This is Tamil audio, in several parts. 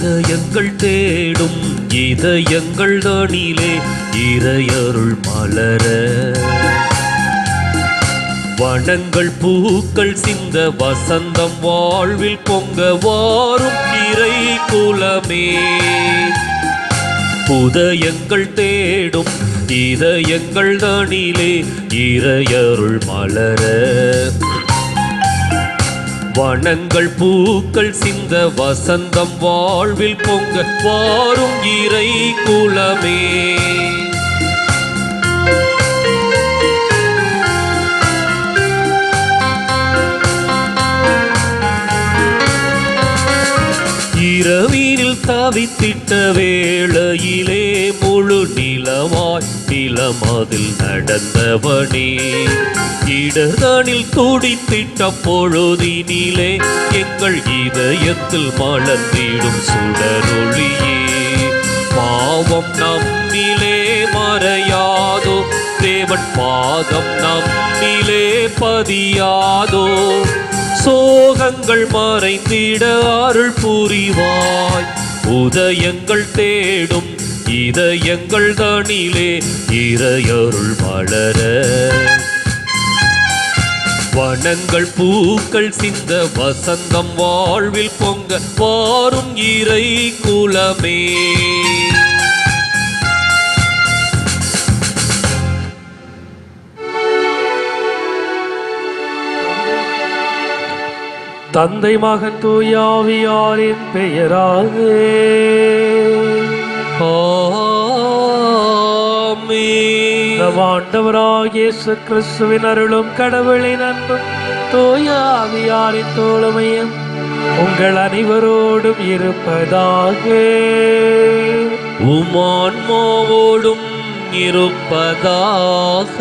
இதயங்கள் தேடும் இதயங்கள் தனிலே இறையருள் மலர வனங்கள் பூக்கள் சிந்த வசந்தம் வாழ்வில் பொங்க வாரும் இறை குலமே. உதயங்கள் தேடும் இதயங்கள் தனிலே இறையருள் மலர வனங்கள் பூக்கள் சிந்த வசந்தம் வாழ்வில் பொங்க வாரும் இறை குலமே. இரவினில் தவித்திட்ட வேளையிலே முழு நிலமாய் நிலமதில் நடந்தவனே, இடர்தனில் துடித்திட்ட பொழுதினிலே எங்கள் இதயத்தில் மலர்ந்திடும் சுடரொளியே. பாவம் நம்மிலே மறையாதோ, தேவன் பாதம் நம்மிலே பதியாதோ, சோகங்கள் மறைந்திட அருள் புரிவாய். உதயங்கள் தேடும் இதயங்கள் தனிலே இறையருள் மலர வனங்கள் பூக்கள் சிந்த வசந்தம் வாழ்வில் பொங்க வாரும் இறை குலமே. தந்தை மகன் தூய ஆவியாரின் பெயராக ஆமென். நம் ஆண்டவராகிய இயேசு கிறிஸ்துவின் அருளும் கடவுளின் அன்பும் தூய ஆவியாரின் தோழமையும் உங்கள் அனைவரோடும் இருப்பதாக. உம் ஆன்மாவோடும் இருப்பதாக.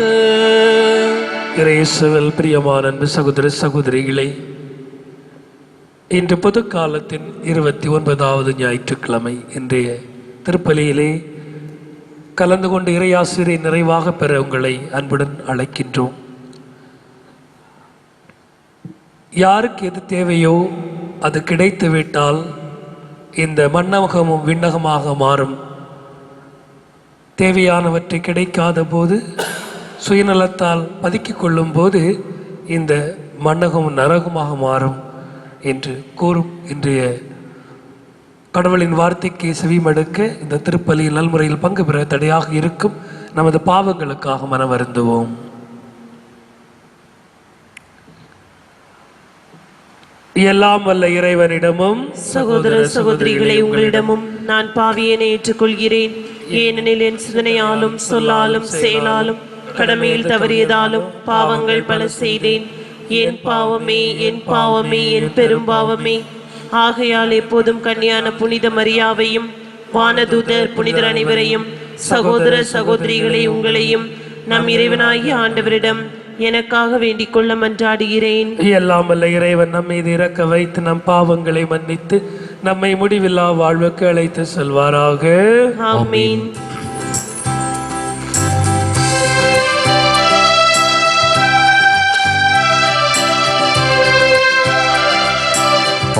இயேசுவில் பிரியமான அன்பு சகோதர சகோதரிகளே, இன்று பொது காலத்தின் 29வது ஞாயிற்றுக்கிழமை இன்றைய திருப்பலியிலே கலந்து கொண்டு இறையாசிரியை நிறைவாக பெற உங்களை அன்புடன் அழைக்கின்றோம். யாருக்கு எது தேவையோ அது கிடைத்து விட்டால் இந்த மண்ணகமும் விண்ணகமாக மாறும். தேவையானவற்றை கிடைக்காத போது சுயநலத்தால் பதுக்கிக் கொள்ளும் போது இந்த மண்ணகமும் நரகமாக மாறும் என்று கூறும் இன்றைய கடவுளின் வார்த்தைக்கு செவிமடுக்க இந்த திருப்பலியில் நல்முறையில் பங்கு பெற தடையாக இருக்கும் நமது பாவங்களுக்காக மனவருந்துவோம். எல்லாம் வல்ல இறைவனிடமும் சகோதர சகோதரிகளை உங்களிடமும் நான் பாவியனை ஏற்றுக்கொள்கிறேன். ஏனெனில் என் சிந்தனையாலும் சொல்லாலும் செயலாலும் கடமையில் தவறியதாலும் பாவங்கள் பல செய்தேன். என் பாவமே என் பாவமே என் பெரும் பாவமே. ஆகையால் எப்போதும் கன்னியான புனித மரியாவையும் வானதூதர் புனிதர் அனைவரையும் சகோதர சகோதரிகளை உங்களையும் நம் இறைவனாகிய ஆண்டவரிடம் எனக்காக வேண்டிக் கொள்ள மன்றாடுகிறேன். எல்லாம் வல்ல இறைவன் நம் மீது இறக்க வைத்து நம் பாவங்களை மன்னித்து நம்மை முடிவில்லா வாழ்வுக்கு அழைத்து செல்வாராக. ஆமென்.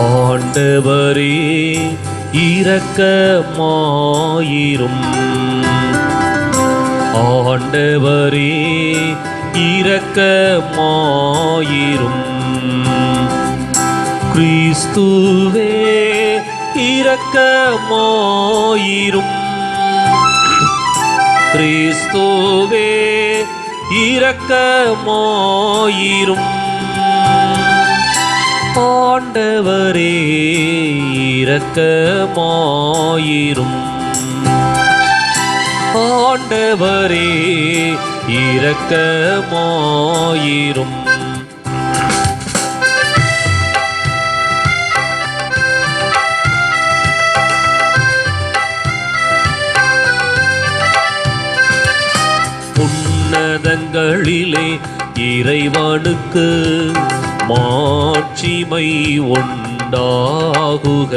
ஆண்டவரே இரக்கமாயிரும். ஆண்டவரே இரக்கமாயிரும். கிறிஸ்துவே இரக்கமாயிரும். கிறிஸ்துவே இரக்கமாயிரும். ஆண்டவரே இரக்கமாயிரும். ஆண்டவரே இரக்கமாயிரும். உன்னதங்களிலே இறைவனுக்கு மாட்சிமை உண்டாகுக.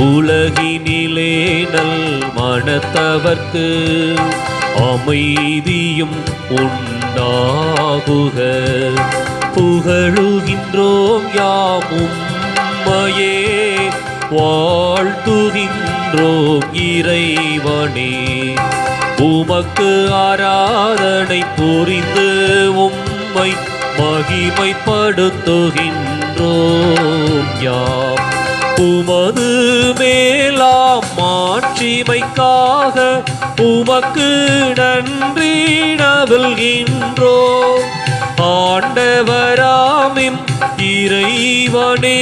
உலகினிலே நல் மனத்தவர்க்கு அமைதியும் உண்டாகுக. புகழுகின்றோம் யாம் உம்மையே வாழ்த்து படுத்துகின்றோம் இறைவனே. உமக்கு ஆராதனை புரிந்து உம்மை மகிமைப்படுத்துகின்றோம் யாம். உமது மேலாம் மாட்சிமைக்காக உமக்கு நன்றி நல்கின்றோம். ஆண்டவராமின் இறைவனே,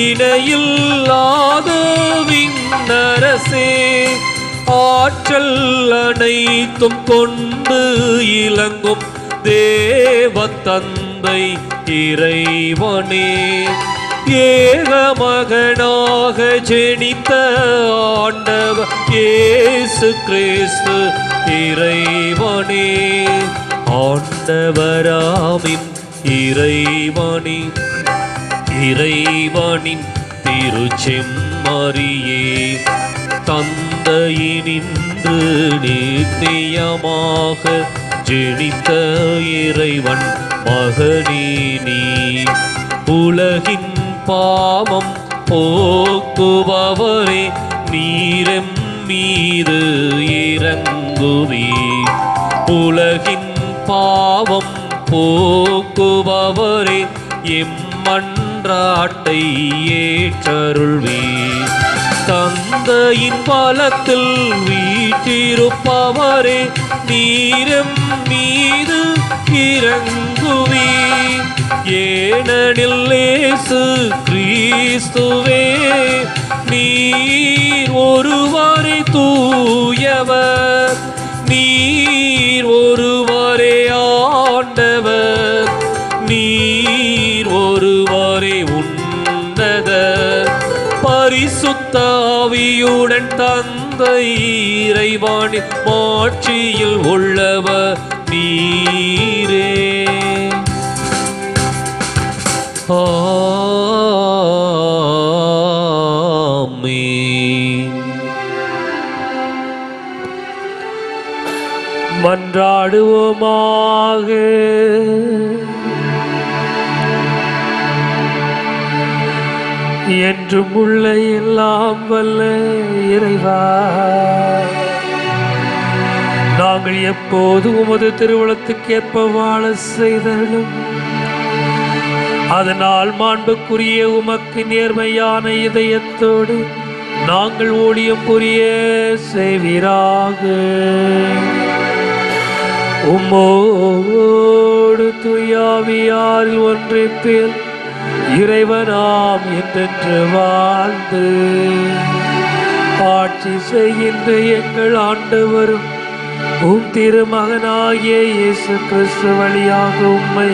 இணையில்லாத விண்ணரசே, ஆற்றல் அனைத்தும் கொண்டு இலங்கும் தேவ தந்தை இறைவனே, ஏக மகனாக ஜெனித்த ஆண்டவர் இயேசு கிறிஸ்து இறைவனே. ஆண்டவராமின் இறைவனே, இறைவனின் திருச்செம்மறியே, தந்தையினின்று நித்தியமாக ஜெனித்த இறைவன் மகனே நீ. உலகின் பாவம் போக்குபவரே, நீரெம் மீது இறங்குவே. உலகின் பாவம் போக்குபவரே, எம் மன்றாட்டை ஏற்றருள்வே. தந்தையின் பலத்தில் வீற்றிருப்பவரே, நீரெம் மீது இறங்குவே. ஏனெனில் இயேசு கிறிஸ்துவே, நீர் ஒருவரே தூயவர், நீர் ஒருவரே ஆண்டவர், நீர் ஒருவரே உன்னத. பரிசுத்த ஆவியுடன் தந்தை இறைவனின் மாட்சியில் உள்ளவர் நீரே. ஆமென். மன்றாடுவோமாக. என்றும் உள்ள எல்லாம் வல்ல இறைவா, நாங்கள் எப்போது உமது திருவுளத்துக்கேற்ப வாழ செய்தலும், அதனால் மாண்புக்குரிய உமக்கு நேர்மையான இதயத்தோடு நாங்கள் ஊழியம் புரிய செய்வீராக. உம்மோடு துயாவியாரில் ஒன்றிப்பில் இறைவனாம் என்றென்று வாழ்ந்து ஆட்சி செய்கின்ற எங்கள் ஆண்டவரும் உம் திருமகனாகிய இயேசு கிறிஸ்து வழியாக உம்மை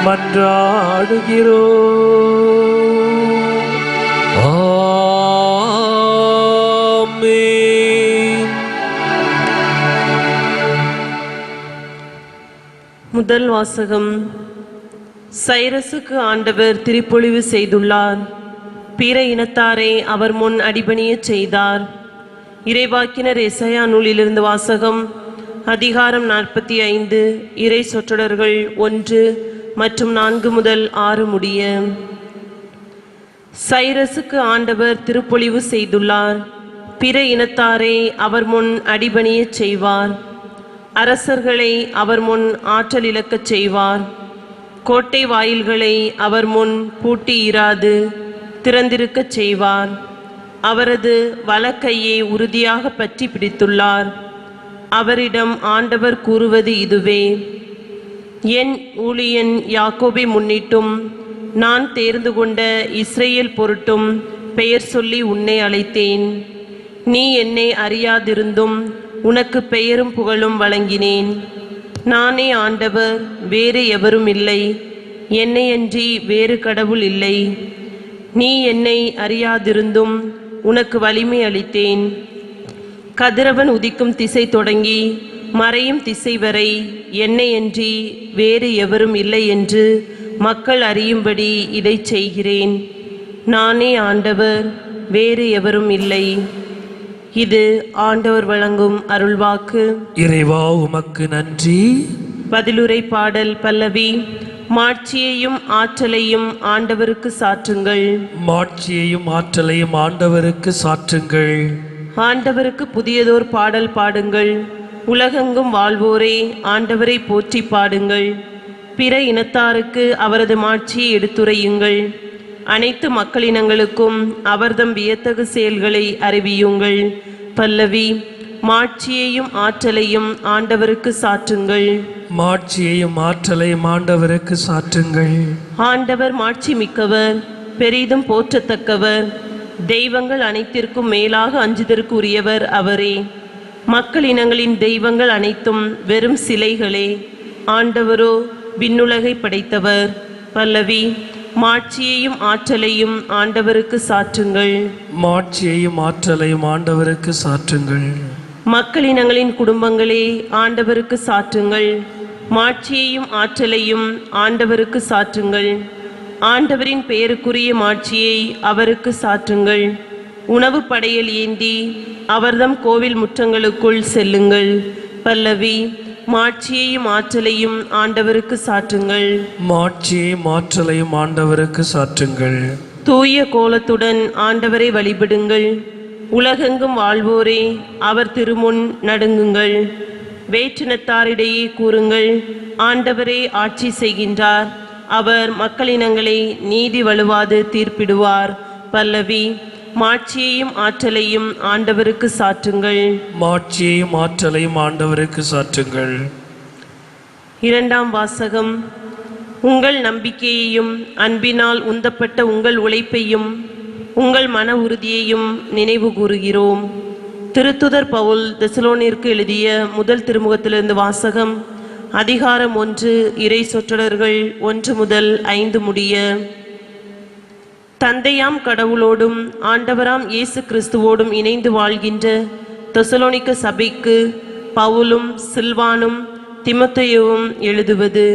மன்றாடுகிறோம். ஆமென். முதல் வாசகம். சைரசுக்கு ஆண்டவர் திருப்பொழிவு செய்துள்ளார். பிற இனத்தாரை அவர் முன் அடிபணியச் செய்தார். இறைவாக்கினர் எசையா நூலிலிருந்து வாசகம். அதிகாரம் 45, இறை சொற்றொடர்கள் 1 மற்றும் 4 முதல் 6 முடிய. சைரசுக்கு ஆண்டவர் திருப்பொழிவு செய்துள்ளார். பிற இனத்தாரை அவர் முன் அடிபணியச் செய்வார். அரசர்களை அவர் முன் ஆற்றல் இழக்கச் செய்வார். கோட்டை வாயில்களை அவர் முன் பூட்டி இராது திறந்திருக்கச் செய்வார். அவரது வலக்கையை உறுதியாக பற்றி பிடித்துள்ளார். அவரிடம் ஆண்டவர் கூறுவது இதுவே: என் ஊழியன் யாக்கோபை முன்னிட்டும் நான் தேர்ந்து கொண்ட இஸ்ரேல் பொருட்டும் பெயர் சொல்லி உன்னை அழைத்தேன். நீ என்னை அறியாதிருந்தும் உனக்கு பெயரும் புகழும் வழங்கினேன். நானே ஆண்டவர், வேறு எவரும் இல்லை. என்னையன்றி வேறு கடவுள் இல்லை. நீ என்னை அறியாதிருந்தும் உனக்கு வலிமை அளித்தேன். கதிரவன் உதிக்கும் திசை தொடங்கி மறையும் திசை வரை என்னையன்றி வேறு எவரும் இல்லை என்று மக்கள் அறியும்படி இதை செய்கிறேன். நானே ஆண்டவர், வேறு எவரும் இல்லை. இது ஆண்டவர் வழங்கும் அருள்வாக்கு. இறைவா உமக்கு நன்றி. பதிலுரை பாடல் பல்லவி. மாட்சியையும் ஆற்றலையும் ஆண்டவருக்கு சாற்றுங்கள். மாட்சியையும் ஆற்றலையும் ஆண்டவருக்கு சாற்றுங்கள். ஆண்டவருக்கு புதியதோர் பாடல் பாடுங்கள். உலகெங்கும் வாழ்வோரே ஆண்டவரை போற்றி பாடுங்கள். பிற இனத்தாருக்கு அவரது மாட்சியை எடுத்துரையுங்கள். அனைத்து மக்களினங்களுக்கும் அவர்தம் வியத்தகு செயல்களை அறிவியுங்கள். பல்லவி. மாட்சியையும் ஆற்றலையும் ஆண்டவருக்கு சாற்றுங்கள். மாட்சியையும் ஆற்றலையும் ஆண்டவருக்கு சாற்றுங்கள். ஆண்டவர் மாட்சி மிக்கவர், பெரிதும் போற்றத்தக்கவர். தெய்வங்கள் அனைத்திற்கும் மேலாக அஞ்சுதற்கு உரியவர் அவரே. மக்களினங்களின் தெய்வங்கள் அனைத்தும் வெறும் சிலைகளே, ஆண்டவரோ விண்ணுலகை படைத்தவர். பல்லவி. மாட்சியையும் ஆற்றலையும் ஆண்டவருக்கு சாற்றுங்கள். மாட்சியையும் ஆற்றலையும் ஆண்டவருக்கு சாற்றுங்கள். மக்களினங்களின் குடும்பங்களே ஆண்டவருக்கு சாற்றுங்கள். மாட்சியையும் ஆற்றலையும் ஆண்டவருக்கு சாற்றுங்கள். ஆண்டவரின் பெயருக்குரிய மாட்சியை அவருக்கு சாற்றுங்கள். உணவு படையல் ஏந்தி அவர்தம் கோவில் முற்றங்களுக்குள் செல்லுங்கள். பல்லவி. மாட்சியையும் ஆற்றலையும் ஆண்டவருக்கு சாற்றுங்கள். மாட்சியையும் ஆற்றலையும் ஆண்டவருக்கு சாற்றுங்கள். தூய கோலத்துடன் ஆண்டவரை வழிபடுங்கள். உலகெங்கும் வாழ்வோரே அவர் திருமுன் நடுங்குங்கள். வேற்றினத்தாரிடையே கூறுங்கள், ஆண்டவரே ஆட்சி செய்கின்றார். அவர் மக்களினங்களை நீதி வழுவாது தீர்ப்பிடுவார். பல்லவி. மாட்சியையும் ஆற்றலையும் ஆண்டவருக்கு சாற்றுங்கள். மாட்சியையும் ஆற்றலையும் ஆண்டவருக்கு சாற்றுங்கள். இரண்டாம் வாசகம். உங்கள் நம்பிக்கையையும் அன்பினால் உந்தப்பட்ட உங்கள் உழைப்பையும் உங்கள் மன உறுதியையும் நினைவு கூறுகிறோம். திருத்துதர் பவுல் தெசலோனிற்கு எழுதிய முதல் திருமுகத்திலிருந்து வாசகம். அதிகாரம் 1, இறை சொற்றொடர்கள் 1 முதல் 5 முடிய. தந்தையாம் கடவுளோடும் ஆண்டவராம் இயேசு கிறிஸ்துவோடும் இணைந்து வாழ்கின்ற தெசலோனிக்க சபைக்கு பவுலும் சில்வானும் திமோத்தேயுவும் எழுதுவது.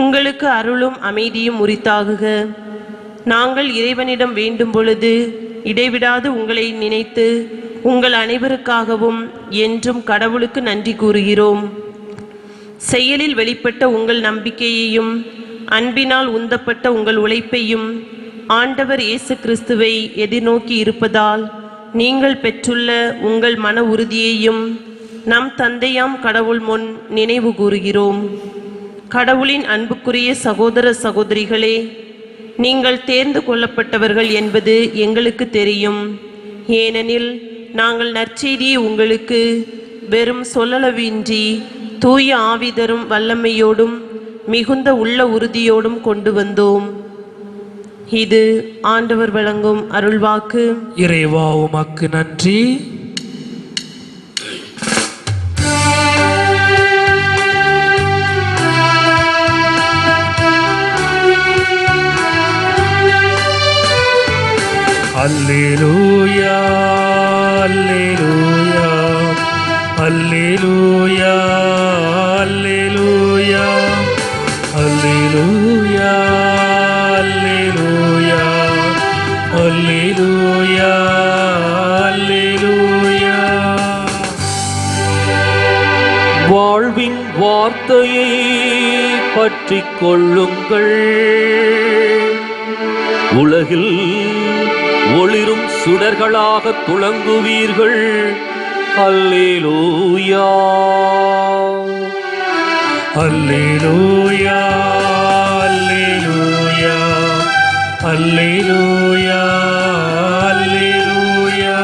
உங்களுக்கு அருளும் அமைதியும் உரித்தாகுக. நாங்கள் இறைவனிடம் வேண்டும் பொழுது இடைவிடாது உங்களை நினைத்து உங்கள் அனைவருக்காகவும் என்றும் கடவுளுக்கு நன்றி கூறுகிறோம். செயலில் வெளிப்பட்ட உங்கள் நம்பிக்கையையும் அன்பினால் உந்தப்பட்ட உங்கள் உழைப்பையும் ஆண்டவர் இயேசு கிறிஸ்துவை எதிர்நோக்கி இருப்பதால் நீங்கள் பெற்றுள்ள உங்கள் மன உறுதியையும் நம் தந்தையாம் கடவுள் முன் நினைவு கூறுகிறோம். கடவுளின் அன்புக்குரிய சகோதர சகோதரிகளே, நீங்கள் தேர்ந்து கொள்ளப்பட்டவர்கள் என்பது எங்களுக்கு தெரியும். ஏனெனில் நாங்கள் நற்செய்தியை உங்களுக்கு வெறும் சொல்லளவின்றி தூய ஆவி தரும் வல்லமையோடும் மிகுந்த உள்ள உறுதியோடும் கொண்டு வந்தோம். இது ஆண்டவர் வழங்கும் அருள்வாக்கு. இறைவா உமக்கு நன்றி. அல்லேலூயா அல்லேலூயா அல்லேலூயா அல்லேலூயா அல்லேலூயா அல்லேலூயா அல்லேலூயா அல்லேலூயா. வாழ்வின் வார்த்தையை பற்றிக் கொள்ளுங்கள். உலகில் ஒளிரும் சுடர்களாக துளங்குவீர்கள். அல்லேலூயா அல்லேலூயா அல்லேலூயா அல்லேலூயா அல்லேலூயா.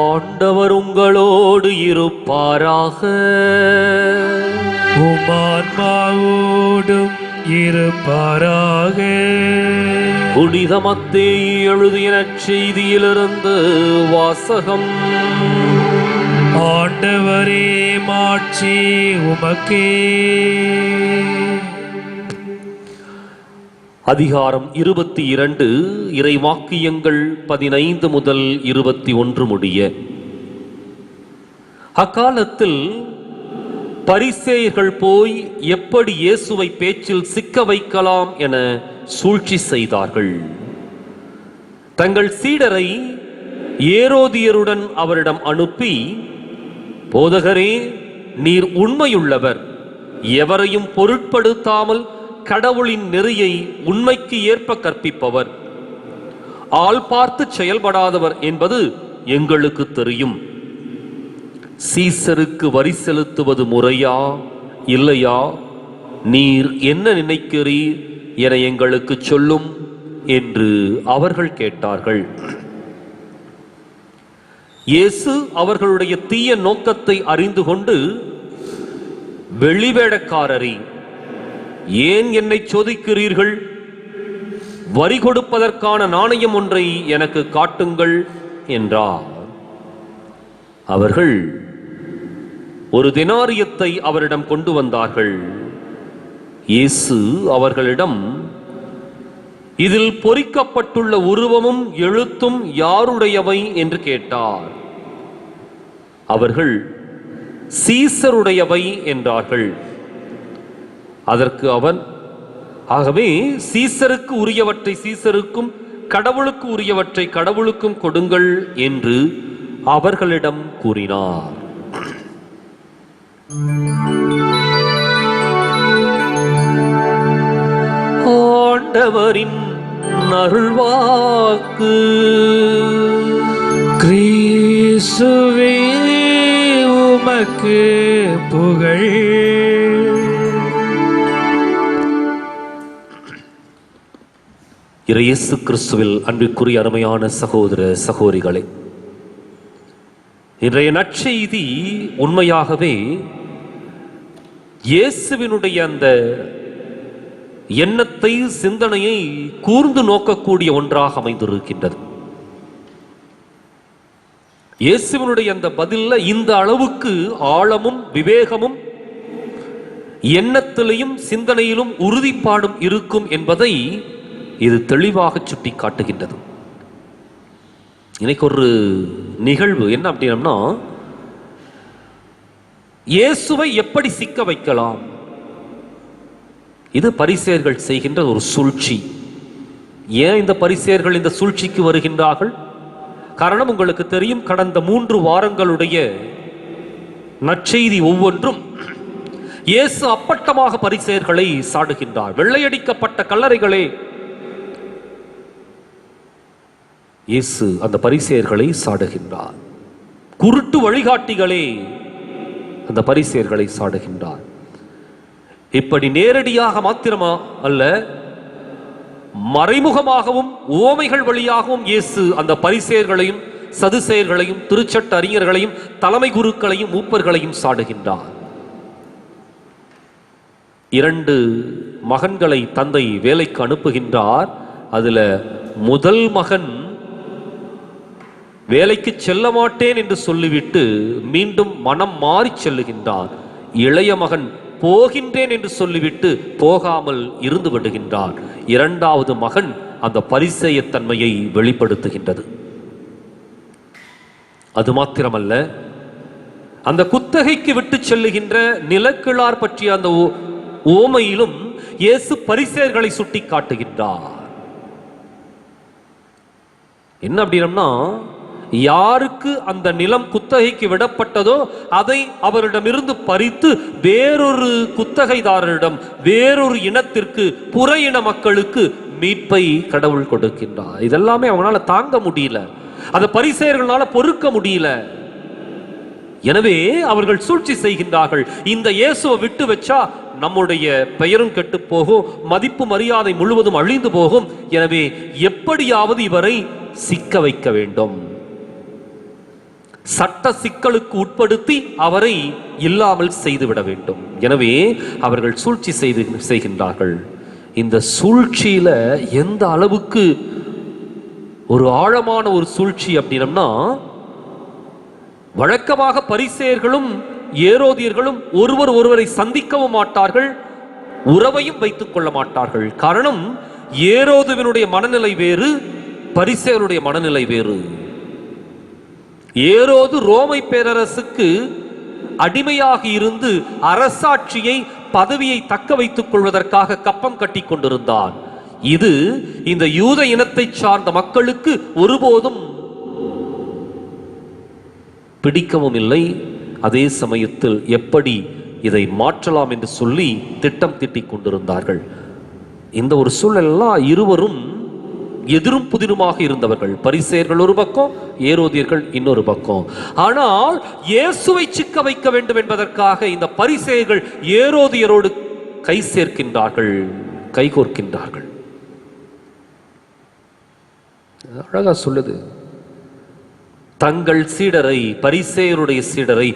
ஆண்டவர் உங்களோடு இருப்பாராக. உமான்மாவோடும் இருப்பாராக. புனித மத்தேயு எழுதிய நற்செய்தியிலிருந்து வாசகம். ஆண்டவரே மாட்சி உமக்கே. அதிகாரம் 22, இறைவாக்கியங்கள் 15 முதல் 21 முடிய. அக்காலத்தில் பரிசேயர்கள் போய் எப்படி இயேசுவை பேச்சில் சிக்க வைக்கலாம் என சூழ்ச்சி செய்தார்கள். தங்கள் சீடரை ஏரோதியருடன் அவரிடம் அனுப்பி, போதகரே, நீர் உண்மையுள்ளவர், எவரையும் பொருட்படுத்தாமல் கடவுளின் நெறியை உண்மைக்கு ஏற்ப கற்பிப்பவர், ஆள் பார்த்து செயல்படாதவர் என்பது எங்களுக்கு தெரியும். சீசருக்கு வரி செலுத்துவது முறையா இல்லையா? நீர் என்ன நினைக்கிறீர் என எங்களுக்கு சொல்லும் என்று அவர்கள் கேட்டார்கள். இயேசு அவர்களுடைய தீய நோக்கத்தை அறிந்து கொண்டு, வெளிவேடக்காரரே, ஏன் என்னை சோதிக்கிறீர்கள்? வரி கொடுப்பதற்கான நாணயம் ஒன்றை எனக்கு காட்டுங்கள் என்றார். அவர்கள் ஒரு தெனாரியத்தை அவரிடம் கொண்டு வந்தார்கள். இயேசு அவர்களிடம், இதில் பொறிக்கப்பட்டுள்ள உருவமும் எழுத்தும் யாருடையவை என்று கேட்டார். அவர்கள் சீசருடையவை என்றார்கள். அதற்கு அவன், ஆகவே சீசருக்கு உரியவற்றை சீசருக்கும் கடவுளுக்கு உரியவற்றை கடவுளுக்கும் கொடுங்கள் என்று அவர்களிடம் கூறினார். ஆண்டவரின் அருள்வாக்கு. கிறிஸ்துவே உமக்கு புகழ். இயேசு கிறிஸ்துவில் அன்பிற்குரிய அருமையான சகோதர சகோதரிகளே, இன்றைய நற்செய்தி உண்மையாகவே இயேசுவினுடைய அந்த எண்ணத்தை, சிந்தனையை கூர்ந்து நோக்கக்கூடிய ஒன்றாக அமைந்திருக்கின்றது. இயேசுவினுடைய அந்த பதில்ல இந்த அளவுக்கு ஆழமும் விவேகமும் எண்ணத்திலையும் சிந்தனையிலும் உறுதிப்பாடும் இருக்கும் என்பதை இது தெளிவாக சுட்டி காட்டுகின்றது. இன்னைக்கு ஒரு நிகழ்வு என்ன அப்படின்னா, இயேசுவை எப்படி சிக்க வைக்கலாம்? இது பரிசேயர்கள் செய்கின்ற ஒரு சூழ்ச்சி. ஏன் இந்த பரிசேயர்கள் இந்த சூழ்ச்சிக்கு வருகின்றார்கள்? காரணம் உங்களுக்கு தெரியும். கடந்த 3 வாரங்களுடைய நற்செய்தி ஒவ்வொன்றும் இயேசு அப்பட்டமாக பரிசேயர்களை சாடுகின்றார். வெள்ளையடிக்கப்பட்ட கல்லறைகளே, இயேசு அந்த பரிசேயர்களை சாடுகின்றார். குருட்டு வழிகாட்டிகளே, அந்த பரிசேயர்களை சாடுகின்றார். இப்படி நேரடியாக மாத்திரமா அல்ல, மறைமுகமாகவும் ஓமைகள் வழியாகவும் இயேசு அந்த பரிசேயர்களையும் சதுசேயர்களையும் திருச்சட்ட அறிஞர்களையும் தலைமை குருக்களையும் மூப்பர்களையும் சாடுகின்றார். 2 மகன்களை தந்தை வேலைக்கு அனுப்புகின்றார். அதுல முதல் மகன் வேலைக்கு செல்ல மாட்டேன் என்று சொல்லிவிட்டு மீண்டும் மனம் மாறி செல்லுகின்றார். இளைய மகன் போகின்றேன் என்று சொல்லிவிட்டு போகாமல் இருந்து விடுகின்றார். 2வது மகன் அந்த பரிசேயத்தன்மையை வெளிப்படுத்துகின்றது. அது மாத்திரமல்ல, அந்த குத்தகைக்கு விட்டு செல்லுகின்ற நிலக்கிழார் பற்றிய அந்த ஓமையிலும் இயேசு பரிசேயர்களை சுட்டி காட்டுகின்றார். என்ன அப்படின்னா, யாருக்கு அந்த நிலம் குத்தகைக்கு விடப்பட்டதோ அதை அவரிடமிருந்து பறித்து வேறொரு குத்தகைதாரரிடம், வேறொரு இனத்திற்கு, புற இன மக்களுக்கு மீட்பை கடவுள் கொடுக்கின்றார். இதெல்லாமே அவனால தாங்க முடியல, அதை பரிசேயர்களால பொறுக்க முடியல. எனவே அவர்கள் சூழ்ச்சி செய்கின்றார்கள். இந்த இயேசுவை விட்டு வச்சா நம்முடைய பெயரும் கெட்டு போகும், மதிப்பு மரியாதை முழுவதும் அழிந்து போகும். எனவே எப்படியாவது இவரை சிக்க வைக்க வேண்டும், சட்ட சிக்கலுக்கு உட்படுத்தி அவரை இல்லாமல் செய்துவிட வேண்டும். எனவே அவர்கள் சூழ்ச்சி செய்கின்றார்கள். இந்த சூழ்ச்சியில எந்த அளவுக்கு ஒரு ஆழமான ஒரு சூழ்ச்சி அப்படின்னா, வழக்கமாக பரிசேயர்களும் ஏரோதியர்களும் ஒருவரை சந்திக்கவும் மாட்டார்கள், உறவையும் வைத்துக் கொள்ள மாட்டார்கள். காரணம், ஏரோதுவினுடைய மனநிலை வேறு, பரிசேயருடைய மனநிலை வேறு. ஏரோது ரோமை பேரரசுக்கு அடிமையாக இருந்து அரசாட்சியை, பதவியை தக்க வைத்துக் கொள்வதற்காக கப்பம் கட்டி கொண்டிருந்தான். இது இந்த யூத இனத்தை சார்ந்த மக்களுக்கு ஒருபோதும் பிடிக்கவும் இல்லை. அதே சமயத்தில் எப்படி இதை மாற்றலாம் என்று சொல்லி திட்டம் தீட்டிக் கொண்டிருந்தார்கள். இந்த ஒரு சூழலெல்லாம் இருவரும் எதிரும் புதிருமாக இருந்தவர்கள். பரிசேயர்கள் ஒரு பக்கம், ஏரோதியர்கள் இன்னொரு பக்கம். ஆனால் இயேசுவை சிக்க வைக்க வேண்டும் என்பதற்காக இந்த பரிசேயர்கள் ஏரோதியரோடு கை சேர்க்கின்றார்கள், கைகோர்க்கின்றார்கள். அழகா சொல்லுது, தங்கள் சீடரை, பரிசேயருடைய சீடரை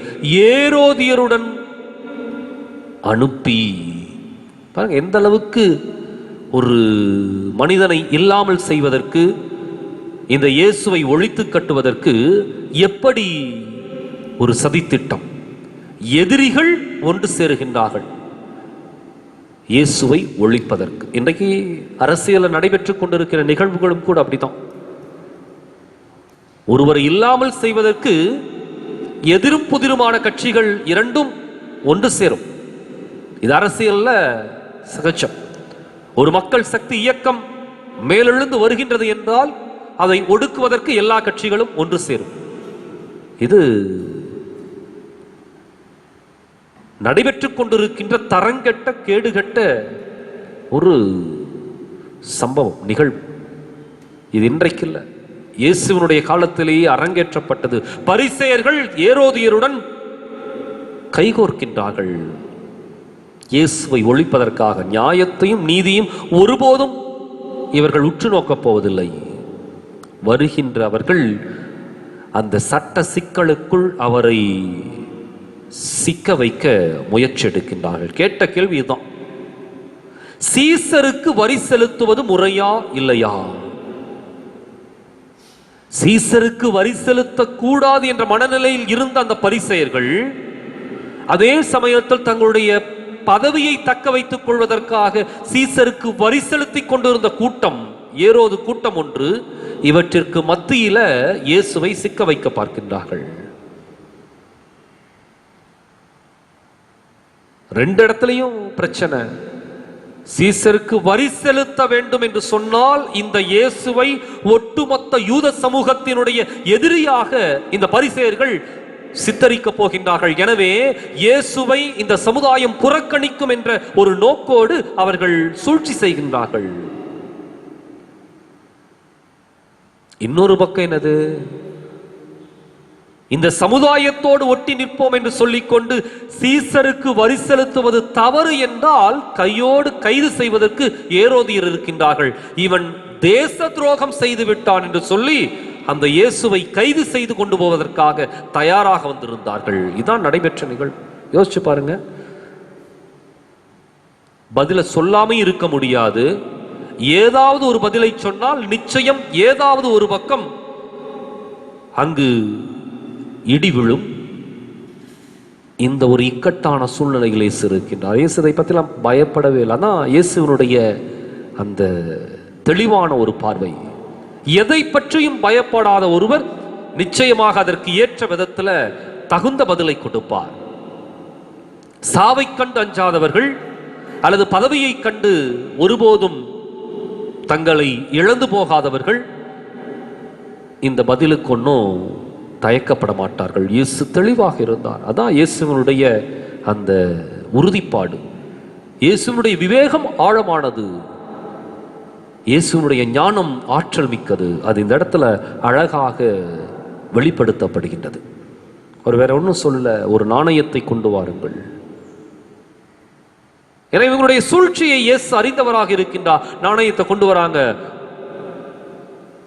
ஏரோதியருடன் அனுப்பி பாருங்க எந்த அளவுக்கு ஒரு மனிதனை இல்லாமல் செய்வதற்கு, இந்த இயேசுவை ஒழித்து கட்டுவதற்கு எப்படி ஒரு சதித்திட்டம். எதிரிகள் ஒன்று சேருகின்றார்கள் இயேசுவை ஒழிப்பதற்கு. இன்றைக்கு அரசியலில் நடைபெற்றுக் கொண்டிருக்கிற நிகழ்வுகளும் கூட அப்படித்தான். ஒருவரை இல்லாமல் செய்வதற்கு எதிரும் புதிருமான கட்சிகள் இரண்டும் ஒன்று சேரும். இது அரசியல்ல சகஜம். ஒரு மக்கள் சக்தி இயக்கம் மேலெழுந்து வருகின்றது என்றால் அதை ஒடுக்குவதற்கு எல்லா கட்சிகளும் ஒன்று சேரும். இது நடைபெற்றுக் கொண்டிருக்கின்ற தரங்கெட்ட கேடுகட்ட ஒரு சம்பவம், நிகழ்வு. இது இன்றைக்கு இல்லை, இயேசுவினுடைய காலத்திலேயே அரங்கேற்றப்பட்டது. பரிசேயர்கள் ஏரோதியருடன் கைகோர்க்கின்றார்கள் இயேசுவை ஒழிப்பதற்காக. நியாயத்தையும் நீதியும் ஒருபோதும் இவர்கள் உற்று நோக்கப் போவதில்லை. வருகின்ற அவர்கள் அந்த சட்ட சிக்கலுக்குள் அவரை சிக்க வைக்க முயற்சி எடுக்கின்றார்கள். கேட்ட கேள்வி இதுதான், சீசருக்கு வரி செலுத்துவது முறையா இல்லையா? சீசருக்கு வரி செலுத்தக் கூடாது என்ற மனநிலையில் இருந்த அந்த பரிசேயர்கள் அதே சமயத்தில் தங்களுடைய பதவியை தக்க வைத்துக் கொள்வதற்காக சீசருக்கு வரி செலுத்திக் கொண்டிருந்த கூட்டம், ஏரோது கூட்டம் ஒன்று, இவற்றிற்கு மத்தியில இயேசுவை சிக்க வைக்க பார்க்கின்றார்கள். ரெண்டு இடத்துலையும் பிரச்சனை. சீசருக்கு வரி செலுத்த வேண்டும் என்று சொன்னால் இந்த இயேசுவை ஒட்டுமொத்த யூத சமூகத்தினுடைய எதிரியாக இந்த பரிசேயர்கள் சித்தரிக்க போகின்றார்கள். எனவே இயேசுவை இந்த சமுதாயம் புறக்கணிக்கும் என்ற ஒரு நோக்கோடு அவர்கள் சூழ்ச்சி செய்கின்றார்கள். இன்னொரு பக்கம் என்னது, இந்த சமுதாயத்தோடு ஒட்டி நிற்போம் என்று சொல்லிக்கொண்டு சீசருக்கு வரி செலுத்துவது தவறு என்றால் கையோடு கைது செய்வதற்கு ஏரோதியர் இருக்கின்றார்கள். இவன் தேச துரோகம் செய்து விட்டான் என்று சொல்லி அந்த இயேசுவை கைது செய்து கொண்டு போவதற்காக தயாராக வந்திருந்தார்கள். இதுதான் நடைபெற்ற நிகழ்வு. யோசிச்சு பாருங்க. பதில சொல்லாம இருக்க முடியாது. ஏதாவது ஒரு பதிலை சொன்னால் நிச்சயம் ஏதாவது ஒரு பக்கம் அங்கு இடி விழும். இந்த ஒரு இக்கட்டான சூழ்நிலைகளை இருக்கின்றார். இயேசு இதை பற்றிலாம் பயப்படவே இல்லை. அதான் இயேசுவனுடைய அந்த தெளிவான ஒரு பார்வை. எதை பற்றியும் பயப்படாத ஒருவர் நிச்சயமாக அதற்கு ஏற்ற விதத்தில் தகுந்த பதிலை கொடுப்பார். சாவை கண்டு அஞ்சாதவர்கள் அல்லது பதவியை கண்டு ஒருபோதும் தங்களை இழந்து போகாதவர்கள் இந்த பதிலுக்கு ஒன்றும் தயக்கப்பட மாட்டார்கள். இயேசு தெளிவாக இருந்தார். அதான் இயேசுவனுடைய அந்த உறுதிப்பாடு. இயேசுவனுடைய விவேகம் ஆழமானது. இயேசுவனுடைய ஞானம் ஆற்றல் மிக்கது. அது இந்த இடத்துல அழகாக வெளிப்படுத்தப்படுகின்றது. ஒரு வேற ஒன்றும் சொல்ல, ஒரு நாணயத்தை கொண்டு வாருங்கள். எனவே இவங்களுடைய சூழ்ச்சியை இயேசு அறிந்தவராக இருக்கின்றார். நாணயத்தை கொண்டு வராங்க.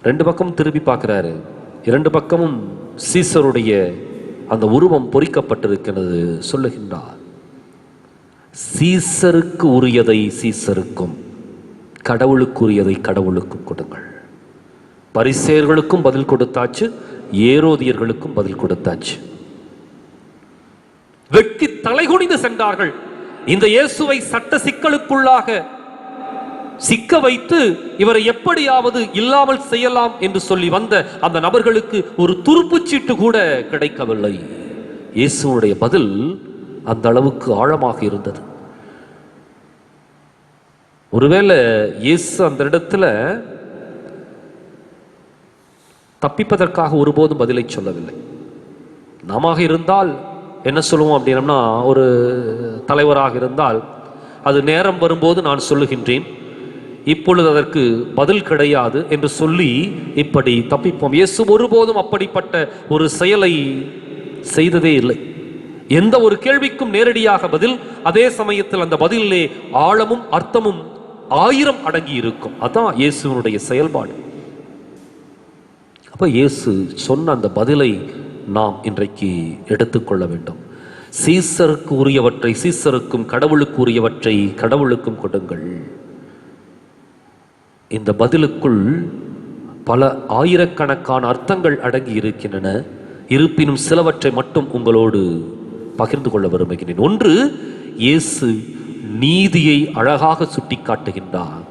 ரெண்டு பக்கமும் திருப்பி பார்க்கிறாரு. இரண்டு பக்கமும் சீசருடைய அந்த உருவம் பொறிக்கப்பட்டிருக்கிறது. சொல்லுகின்றார், சீசருக்கு உரியதை சீசருக்கும், கடவுளுக்குரியதை கடவுளுக்கும் கொடுங்கள். பரிசேயர்களுக்கும் பதில் கொடுத்தாச்சு, ஏரோதியர்களுக்கும் பதில் கொடுத்தாச்சு. வெட்கி தலைகுனிந்து சென்றார்கள். இந்த இயேசுவை சட்ட சிக்கலுக்குள்ளாக சிக்க வைத்து இவரை எப்படியாவது இல்லாமல் செய்யலாம் என்று சொல்லி வந்த அந்த நபர்களுக்கு ஒரு துருப்புச்சீட்டு கூட கிடைக்கவில்லை. இயேசுடைய பதில் அந்த அளவுக்கு ஆழமாக இருந்தது. ஒருவேளை இயேசு அந்த இடத்துல தப்பிப்பதற்காக ஒருபோதும் பதிலை சொல்லவில்லை. நாம இருந்தால் என்ன சொல்லுவோம் அப்படின்னம்னா, ஒரு தலைவராக இருந்தால் அது நேரம் வரும்போது நான் சொல்லுகின்றேன், இப்பொழுது அதற்கு பதில் கிடையாது என்று சொல்லி இப்படி தப்பிப்போம். இயேசு ஒருபோதும் அப்படிப்பட்ட ஒரு செயலை செய்ததே இல்லை. எந்த ஒரு கேள்விக்கும் நேரடியாக பதில், அதே சமயத்தில் அந்த பதிலே ஆழமும் அர்த்தமும் 1000 அடங்கி இருக்கும். அதான் இயேசுனுடைய செயல்பாடு. அப்ப இயேசு சொன்ன அந்த பதிலை நாம் இன்றைக்கு எடுத்துக்கொள்ள வேண்டும். சீசருக்கு உரியவற்றை சீசருக்கும், கடவுளுக்கு உரியவற்றை கடவுளுக்கும் கொடுங்கள். இந்த பதிலுக்குள் பல ஆயிரக்கணக்கான அர்த்தங்கள் அடங்கி இருக்கின்றன. இருப்பினும் சிலவற்றை மட்டும் உங்களோடு பகிர்ந்து கொள்ள விரும்புகிறேன். ஒன்று, இயேசு நீதியை அழகாக சுட்டி காட்டுகின்றார்.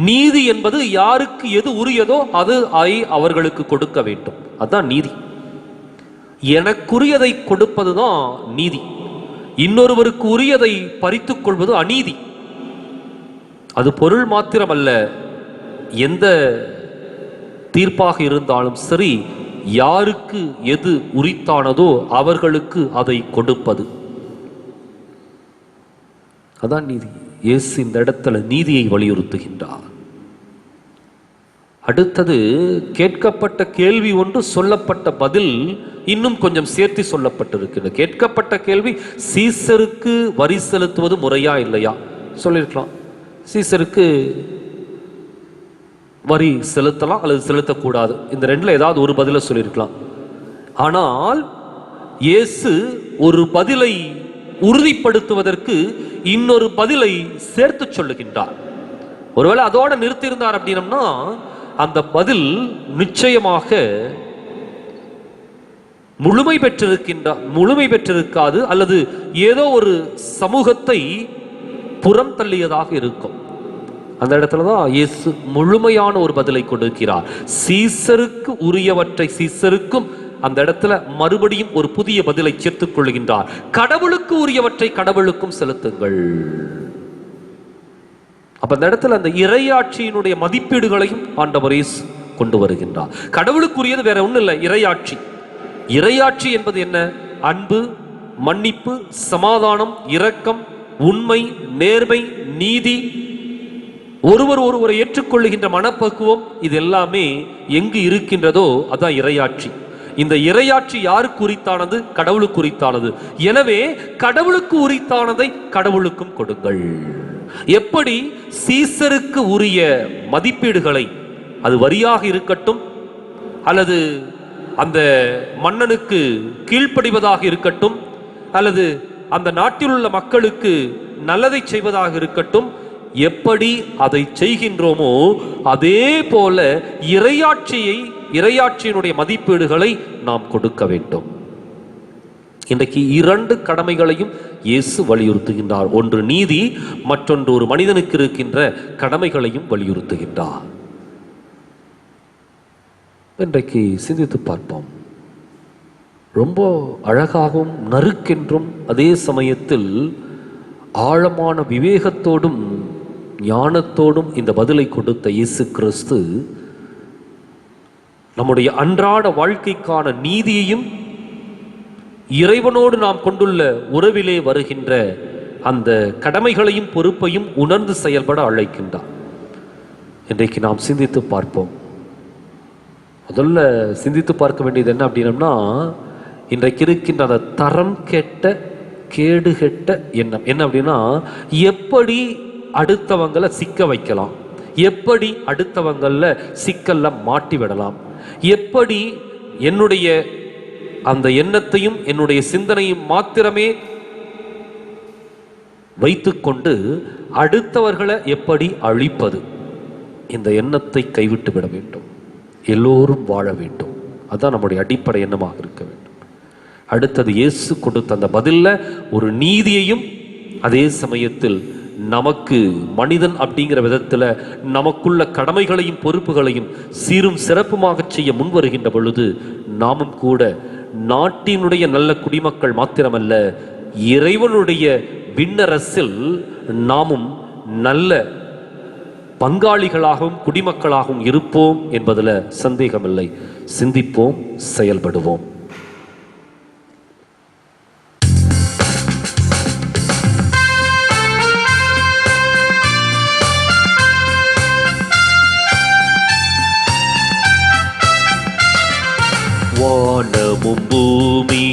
நீதி என்பது யாருக்கு எது உரியதோ அது அவர்களுக்கு கொடுக்க வேண்டும். அதுதான் நீதி. எனக்குரியதை கொடுப்பதுதான் நீதி. இன்னொருவருக்கு உரியதை பறித்துக் கொள்வது அநீதி. அது பொருள் மாத்திரமல்ல, எந்த தீர்ப்பாக இருந்தாலும் சரி, யாருக்கு எது உரித்தானதோ அவர்களுக்கு அதை கொடுப்பது, அதான் நீதி. இயேசு இந்த இடத்துல நீதியை வலியுறுத்துகின்றார். அடுத்தது, கேட்கப்பட்ட கேள்வி ஒன்று, சொல்லப்பட்ட பதில் இன்னும் கொஞ்சம் சேர்த்து சொல்லப்பட்டிருக்கிறது. கேட்கப்பட்ட கேள்வி, சீசருக்கு வரி செலுத்துவது முறையா இல்லையா சொல்லியிருக்கலாம். சீசருக்கு வரி செலுத்தலாம் அல்லது செலுத்தக்கூடாது, இந்த ரெண்டுல ஏதாவது ஒரு பதிலை சொல்லியிருக்கலாம். ஆனால் இயேசு ஒரு பதிலை உறுதிப்படுத்துவதற்கு இன்னொரு பதிலை சேர்த்து சொல்லுகின்றார். ஒருவேளை அதோட நிறுத்தியிருந்தார் அப்படின்னம்னா அந்த பதில் நிச்சயமாக முழுமை பெற்றிருக்காது, அல்லது ஏதோ ஒரு சமூகத்தை புறம் தள்ளியதாக இருக்கும். அந்த இடத்துலதான் இயேசு முழுமையான ஒரு பதிலை கொடுக்கிறார். சீசருக்கு உரியவற்றை சீசருக்கும், அந்த இடத்துல மறுபடியும் ஒரு புதிய பதிலை சேர்த்துக் கொள்கின்றார். கடவுளுக்கு உரியவற்றை கடவுளுக்கும் செலுத்துங்கள். அப்ப அந்த இடத்துல அந்த இறையாட்சியினுடைய மதிப்பீடுகளையும் ஆண்டவர் இயேசு கொண்டு வருகின்றார். கடவுளுக்குரியது வேற ஒன்றும் இல்லை, இறையாட்சி. இறையாட்சி என்பது என்ன? அன்பு, மன்னிப்பு, சமாதானம், இரக்கம், உண்மை, நேர்மை, நீதி, ஒருவரை ஏற்றுக்கொள்ளுகின்ற மனப்பக்குவம், இது எல்லாமே எங்கு இருக்கின்றதோ அதான் இறையாட்சி. இந்த இறையாட்சி யாருக்கு உரித்தானது? கடவுளுக்கு உரித்தானது. எனவே கடவுளுக்கு உரித்தானதை கடவுளுக்கும் கொடுங்கள். எப்படி சீசருக்கு உரிய மதிப்பீடுகளை, அது வரியாக இருக்கட்டும் அல்லது அந்த மன்னனுக்கு கீழ்ப்படிவதாக இருக்கட்டும் அல்லது அந்த நாட்டில் உள்ள மக்களுக்கு நல்லதை செய்வதாக இருக்கட்டும், எப்படி அதை செய்கின்றோமோ அதே போல இறையாட்சியினுடைய மதிப்பீடுகளை நாம் கொடுக்க வேண்டும். இன்றைக்கு 2 கடமைகளையும் இயேசு வலியுறுத்துகின்றார். ஒன்று நீதி, மற்றொன்று ஒரு மனிதனுக்கு இருக்கின்ற கடமைகளையும் வலியுறுத்துகின்றார். இன்றைக்கு சிந்தித்து பார்ப்போம். ரொம்ப அழகாகவும் நறுக்கென்றும் அதே சமயத்தில் ஆழமான விவேகத்தோடும் ஞானத்தோடும் இந்த பதிலை கொடுத்த இயேசு கிறிஸ்து நம்முடைய அன்றாட வாழ்க்கைக்கான நீதியையும் இறைவனோடு நாம் கொண்டுள்ள உறவிலே வருகின்ற அந்த கடமைகளையும் பொறுப்பையும் உணர்ந்து செயல்பட அழைக்கின்றார். இன்றைக்கு நாம் சிந்தித்து பார்ப்போம். முதல்ல சிந்தித்து பார்க்க வேண்டியது என்ன அப்படின்னா, இன்றைக்கு இருக்கின்ற அந்த தரம் கெட்ட கேடுகெட்ட எண்ணம் என்ன அப்படின்னா, எப்படி அடுத்தவங்களை சிக்க வைக்கலாம், எப்படி அடுத்தவங்கள சிக்கல்ல மாட்டி விடலாம், எப்படி என்னுடைய அந்த எண்ணத்தையும் என்னுடைய சிந்தனையும் மாத்திரமே வைத்துக்கொண்டு அடுத்தவர்களை எப்படி அழிப்பது, இந்த எண்ணத்தை கைவிட்டு விட வேண்டும். எல்லோரும் வாழ வேண்டும், அதுதான் நம்முடைய அடிப்படை எண்ணமாக இருக்க வேண்டும். அடுத்தது இயேசு கொடுத்த அந்த பதில்ல ஒரு நீதியையும் அதே சமயத்தில் நமக்கு மனிதன் அப்படிங்கிற விதத்துல நமக்குள்ள கடமைகளையும் பொறுப்புகளையும் சீரும் சிறப்புமாக செய்ய முன் வருகின்ற பொழுது நாமும் கூட நாட்டினுடைய நல்ல குடிமக்கள் மாத்திரமல்ல, இறைவனுடைய விண்ணரசில் நாமும் நல்ல பங்காளிகளாகவும் குடிமக்களாகவும் இருப்போம் என்பதில் சந்தேகமில்லை. சிந்திப்போம், செயல்படுவோம்.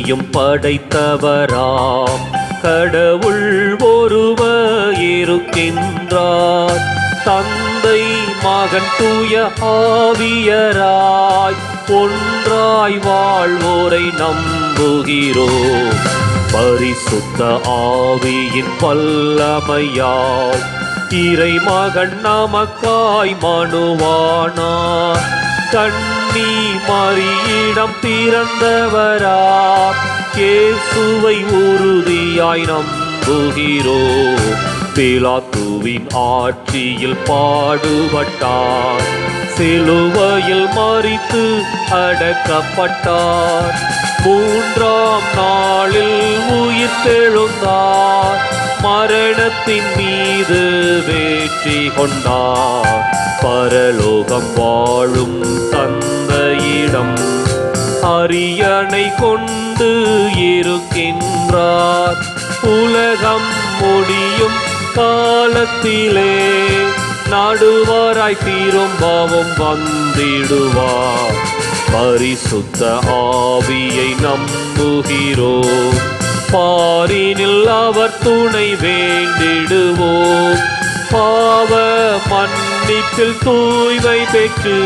விண்ணையும் படைத்தவராம் கடவுள் ஒருவர் இருக்கின்றார். தந்தை மகன் தூய ஆவியராய் ஒன்றாய் வாழ்வோரை நம்புகிறோம். பரிசுத்த ஆவியின் வல்லமையால் இறை மகன் நமக்காய் மனுவானார். கன்னி மரியிடம் பிறந்தவராம் இயேசுவை உறுதியாய் நம்புகிறோம். பிலாத்துவின் ஆட்சியில் பாடுபட்டார், சிலுவையில் மரித்து அடக்கப்பட்டார். மூன்றாம் நாளில் உயிர் தெழுந்தார், மரணத்தின் மீது வெற்றி கொண்டார். பரலோகம் வாழும் தந்தையிடம் அரியணை கொண்டு இருக்கின்றார். உலகம் முடியும் காலத்திலே நடுவராய் திரும்பவும் வந்திடுவார். பரிசுத்த ஆவியை நம்புகிறோம், பாரினில் அவர் துணை வேண்டிடுவோம். பாவ மன்னிப்பில் தூய்மை பெற்று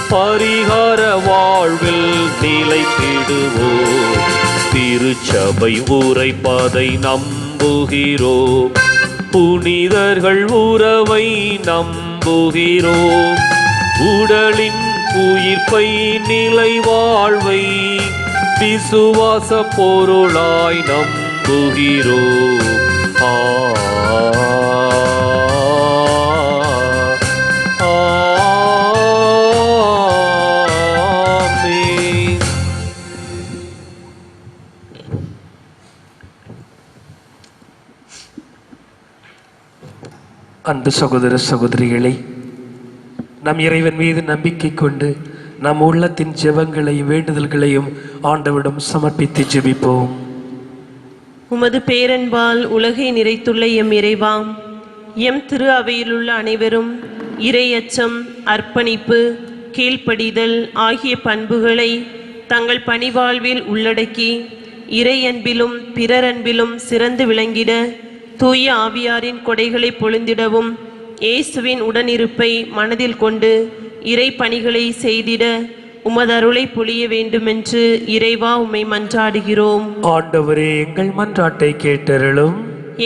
பரிகார வாழ்வில் நிலைத்திடுவோம். திருச்சபை உரைப்பதை நம்புகிறோம், புனிதர்கள் உறவை நம்புகிறோம். உடலின் உயிர்ப்பை நிலை வாழ்வை விசுவாச பொருளாய் நம்புகிறோம். அன்பு சகோதர சகோதரிகளை, நம் இறைவன் மீது நம்பிக்கை கொண்டு நம் உள்ளத்தின் ஜெபங்களையும் வேண்டுதல்களையும் ஆண்டவரிடம் சமர்ப்பித்து ஜெபிப்போம். உமது பேரன்பால் உலகை நிறைத்துள்ள எம் இறைவா, எம் திரு அவையிலுள்ள அனைவரும் இறையச்சம், அர்ப்பணிப்பு, கீழ்ப்படிதல் ஆகிய பண்புகளை தங்கள் பணிவாழ்வில் உள்ளடக்கி இறையன்பிலும் பிறரன்பிலும் சிறந்து விளங்கிட தூய ஆவியாரின் கொடைகளை பொழிந்திடவும் இயேசுவின் உடனிருப்பை மனதில் கொண்டு இறை பணிகளை செய்திட உமதருளை பொழிய வேண்டுமென்று இறைவா உம்மை மன்றாடுகிறோம். ஆண்டவரே, எங்கள் மன்றாட்டை கேட்டருளும்.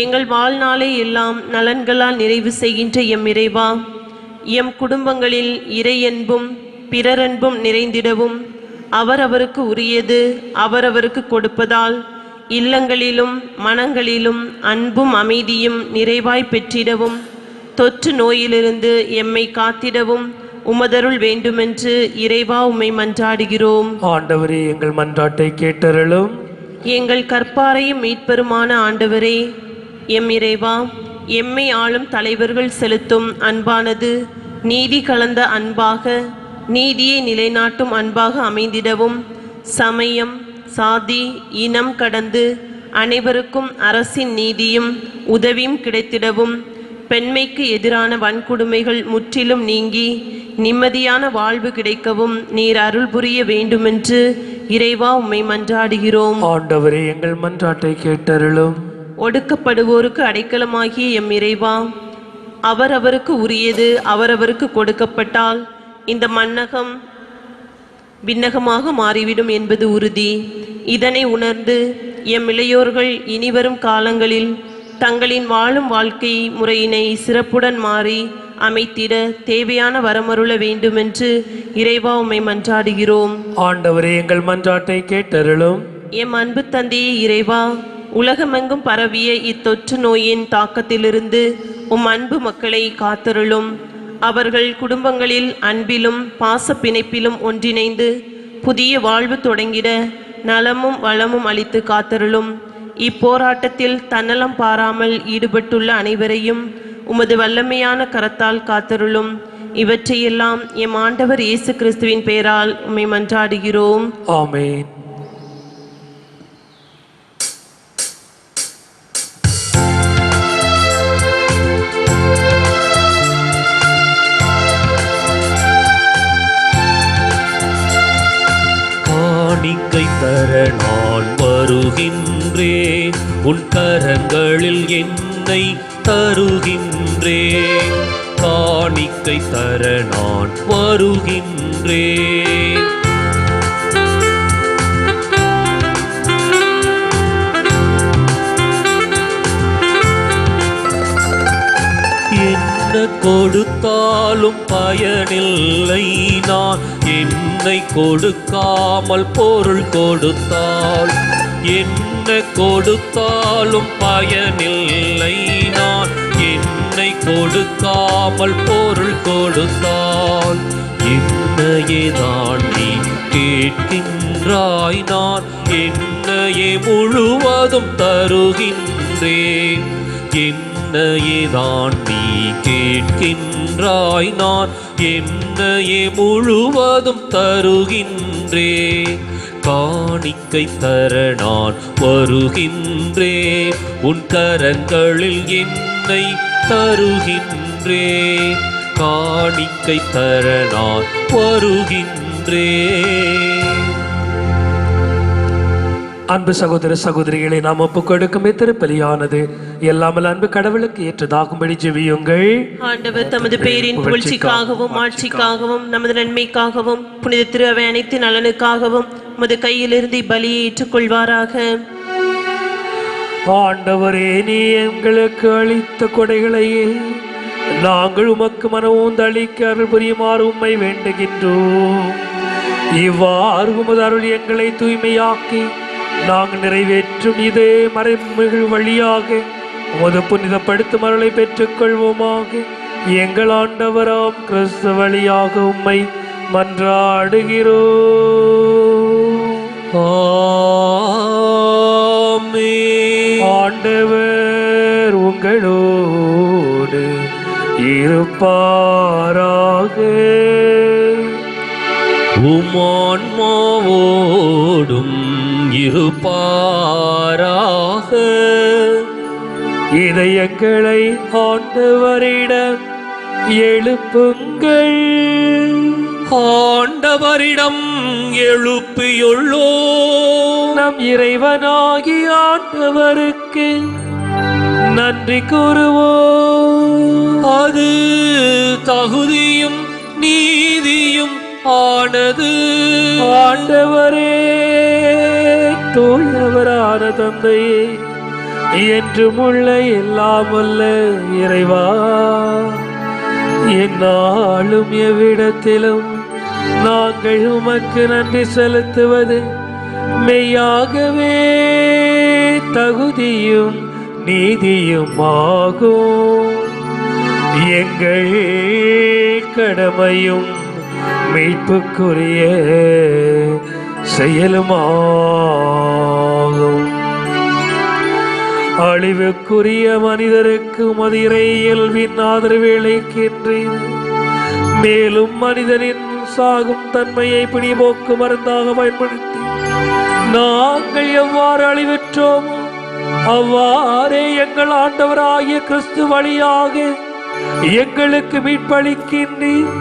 எங்கள் வாழ்நாளை எல்லாம் நலன்களால் நிறைவு செய்கின்ற எம் இறைவா, எம் குடும்பங்களில் இறையன்பும் பிறரன்பும் நிறைந்திடவும் அவரவருக்கு உரியது அவரவருக்கு கொடுப்பதால் இல்லங்களிலும் மனங்களிலும் அன்பும் அமைதியும் நிறைவாய் பெற்றிடவும் தொற்று நோயிலிருந்து எம்மை காத்திடவும் உமதருள் வேண்டுமென்று இறைவா உம்மை மன்றாடுகிறோம். ஆண்டவரே, எங்கள் மன்றாட்டை கேட்டருளும். எங்கள் கற்பாரையும் மீட்பெருமான ஆண்டவரே, எம் இறைவா, எம்மை ஆளும் தலைவர்கள் செலுத்தும் அன்பானது நீதி கலந்த அன்பாக, நீதியை நிலைநாட்டும் அன்பாக அமைந்திடவும் சமயம் சாதி இனம் கடந்து அனைவருக்கும் அரசின் நீதியும் உதவியும் கிடைத்திடவும் பெண்மைக்கு எதிரான வன்கொடுமைகள் முற்றிலும் நீங்கி நிம்மதியான வாழ்வு கிடைக்கவும் நீர் அருள் புரிய வேண்டுமென்று இறைவா உம்மை மன்றாடுகிறோம். ஆண்டவரே, எங்கள் மன்றாட்டை கேட்டருளும். ஒடுக்கப்படுவோருக்கு அடைக்கலமாகிய எம் இறைவா, அவரவருக்கு உரியது அவரவருக்கு கொடுக்கப்பட்டால் இந்த மன்னகம் விண்ணகமாக மாறிவிடும் என்பது உறுதி. இதனை உணர்ந்து எம் இளையோர்கள் இனிவரும் காலங்களில் தங்களின் வாழும் வாழ்க்கை முறையினை சிறப்புடன் மாறி அமைத்திட தேவையான வரமருள வேண்டுமென்று இறைவா உம்மை மன்றாடுகிறோம். ஆண்டவரே, எங்கள் மன்றாட்டை கேட்டருளும். எம் அன்பு தந்தையே இறைவா, உலகமெங்கும் பரவிய இத்தொற்று நோயின் தாக்கத்திலிருந்து உம் அன்பு மக்களை காத்தருளும். அவர்கள் குடும்பங்களில் அன்பிலும் பாச பிணைப்பிலும் ஒன்றிணைந்து புதிய வாழ்வு தொடங்கிட நலமும் வளமும் அளித்து காத்தருளும். இப்போராட்டத்தில் தன்னலம் பாராமல் ஈடுபட்டுள்ள அனைவரையும் உமது வல்லமையான கரத்தால் காத்தருளும். இவற்றையெல்லாம் எம் ஆண்டவர் இயேசு கிறிஸ்துவின் பெயரால் உம்மை மன்றாடுகிறோம். ஆமென். காணிக்கை தர நான் வருகின்றேன், உன் கரங்களில் என்னை தருகின்றேன், காணிக்கை தர நான் வருகின்றேன். என்ன கொடுத்தாலும் பயனில்லை, நான் என்னை கொடுக்காமல் பொருள் கொடுத்தால். என்ன கொடுத்தாலும் பயனில்லை, நான் என்னை கொடுக்காமல் பொருள் கொடுத்தால். என்னையே தான் நீ கேட்கின்றாய், நான் என்னையே முழுவதும் தருகின்றேன். என்னையே தான் நீ கேட்கின்றாய், நான் என்னையே முழுவதும் தருகின்றேன், காணிக்கை தர நான் வருகின்றேன், உன் கரங்களில் என்னை தருகின்றேன், காணிக்கை தர நான் வருகின்றேன். அன்பு சகோதர சகோதரிகளை நாம் ஒப்புக் கொடுக்கும் திருப்பலியானது எல்லாமல் அன்பு கடவுளுக்கு ஏற்றதாகும்படி ஜெபியுங்கள். ஆண்டவர் தமது பேரின் புகழ்ச்சிக்காகவும் ஆட்சிக்காகவும் நமது நன்மைக்காகவும் புனித திரு அவை அனைத்து நலனுக்காகவும் உமது கையிலிருந்து பலியை ஏற்றுக்கொள்வாராக. ஆண்டவரே, நீ எங்களுக்கு அளித்த கொடைகளையே நாங்கள் உமக்கு மனவும் அளிக்க அருள் புரியுமாறு உம்மை வேண்டுகின்றோம். இவ்வாறு உமது அருள் எங்களை தூய்மையாக்கி நாங்கள் நிறைவேற்றும் இதே மறைமிகு வழியாக உமது புனிதப்படுத்தும் அருளை பெற்றுக்கொள்வோமாக. எங்கள் ஆண்டவராம் கிறிஸ்து வழியாக உம்மை மன்றாடுகிறோம். ஆமென். ஆண்டவர் உங்களோடு இருப்பாராக. உமான்மாவோடும் இருப்பாராக. இதயங்களை ஆண்டவரிடம் எழுப்புங்கள். ஆண்டவரிடம் எழுப்பியுள்ளோ நம் இறைவனாகி ஆண்டவருக்கு நன்றி கூறுவோம். அது தகுதியும் நீதியும் ஆனது. ஆண்டவரே, தூயவரான தந்தையே, என்றும் உள்ள எல்லாம் வல்ல இறைவா, எந்நாளும் எவ்விடத்திலும் நாங்கள் உமக்கு நன்றி செலுத்துவது மெய்யாகவே தகுதியும் நீதியும் ஆகும். எங்கள் கடமையும் மீட்புக்குரிய செயலுமாகும். அழிவுக்குரிய மனிதருக்கு உமது இறை இயல்பின் ஆதரவு அளிக்கின்றேன். மேலும் மனிதனின் சாகும் தன்மையை பிடிபோக்கு மருந்தாக பயன்படுத்தி நாங்கள் எவ்வாறு அழிவுற்றோமோ அவ்வாறே எங்கள் ஆண்டவராகிய கிறிஸ்து வழியாக எங்களுக்கு மீட்பளிக்கின்றீர்.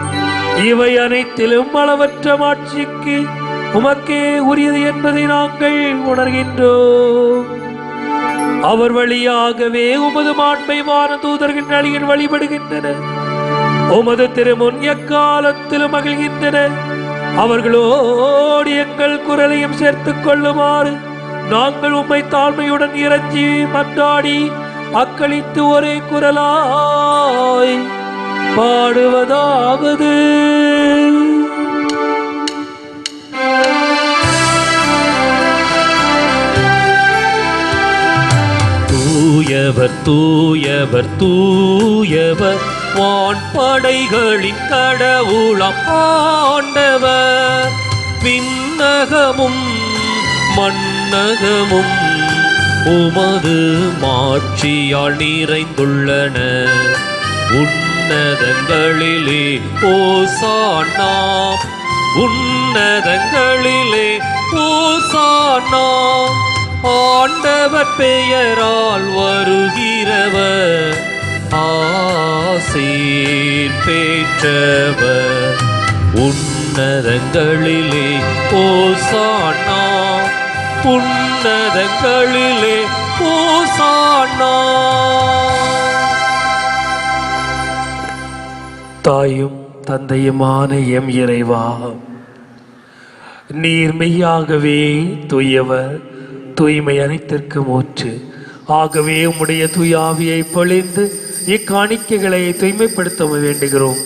இவை அனைத்திலும் அளவற்ற மாட்சிக்கு உமக்கே உரியது என்பதை நாங்கள் உணர்கின்றோம். அவர் வழியாகவே உமது மாண்பைமான தூதர்கள் அழியின் வழிபடுகின்றனர். உமது திருமுன் எக்காலத்திலும் மகிழ்கின்றனர். அவர்களோடு எங்கள் குரலையும் சேர்த்துக் கொள்ளுமாறு நாங்கள் உம்மை தாழ்மையுடன் இறைஞ்சி மன்றாடி அக்களித்து ஒரே குரலாய் பாடுவதாவது: தூயவர் தூயவர் தூயவர் வான்படைகளின் கடவுளாம் ஆண்டவர். விண்ணகமும் மண்ணகமும் உமது மாட்சியால் நிறைந்துள்ளன. உன்னதங்களிலே ஓசானா, உன்னதங்களிலே ஓசானா. ஆண்டவர் பெயரால் வருகிறவர் ஆசீர் பெற்றவர். உன்னதங்களிலே ஓசானா, உன்னதங்களிலே ஓசானா. தாயும் தந்தையுமான எம் இறைவா, நீர் மெய்யாகவே தூயவர், தூய்மை அனைத்திற்கும் ஊற்று. ஆகவே உம்முடைய தூய ஆவியை பொழிந்து இக்காணிக்கைகளை தூய்மைப்படுத்த வேண்டுகிறோம்.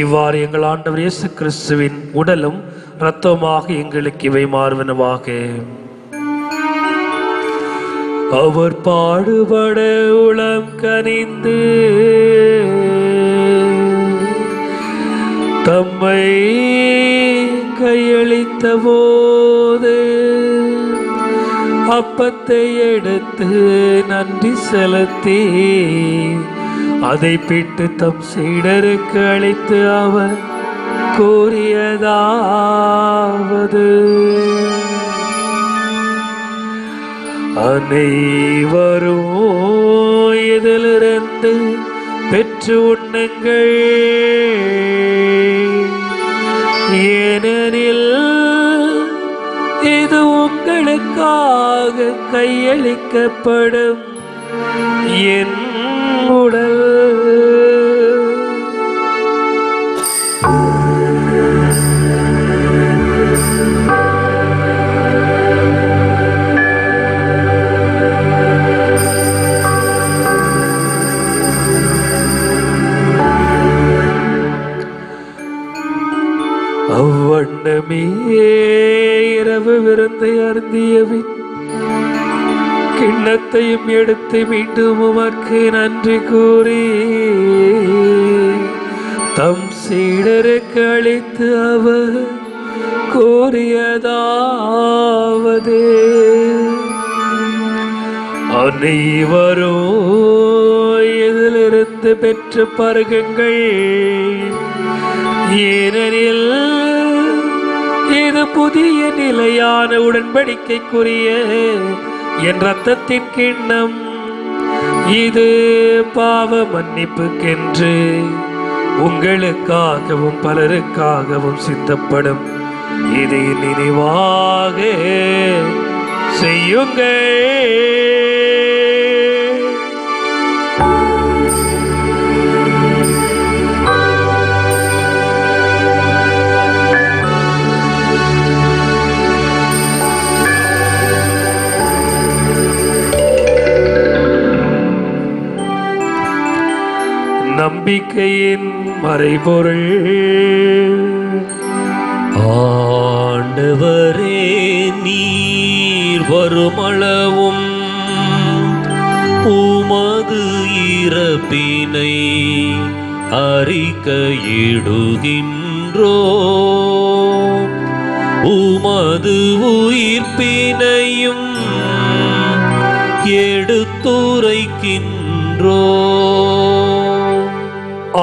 இவ்வாறு எங்கள் ஆண்டவர் இயேசு கிறிஸ்துவின் உடலும் இரத்தமாக எங்களுக்கு இவை மாறுவனவாக. அவர் பாடுபட உளம் கனிந்து தம்மை கையளித்த போது அப்பத்தை எடுத்து நன்றி செலுத்தி அதை பிட்டு தம் சீடருக்கு அளித்து அவர் கூறியதாவது: அனைவரும் இதிலிருந்து பெற்று உண்ணுங்கள், ஏனெனில் இது உங்களுக்காக கையளிக்கப்படும் என் உடல். அவ்வண்ணமே இரவு விருந்தை அருந்தியவின் கிண்ணத்தையும் எடுத்து மீண்டும் உமக்கு நன்றி கூறி தம் சீடருக்கு அளித்து அவர் கூறியதாவது: அனைவரும் இதிலிருந்து பெற்று பருகுங்கள், ஏனெனில் இது புதிய நிலையான உடன்படிக்கைக்குரிய என் இரத்தத்தின் கிண்ணம். இது பாவ மன்னிப்புக்கென்று உங்களுக்காகவும் பலருக்காகவும் சித்தப்படும். இதை நினைவாக செய்யுங்கள். நம்பிக்கையின் மறைபொருள். ஆண்டவரே, நீர் வருமளவும் உமது இறப்பினை அறிக்கையிடுகின்றோ, உமது உயிர்ப்பினையும் எடுத்துரைக்கின்றோ.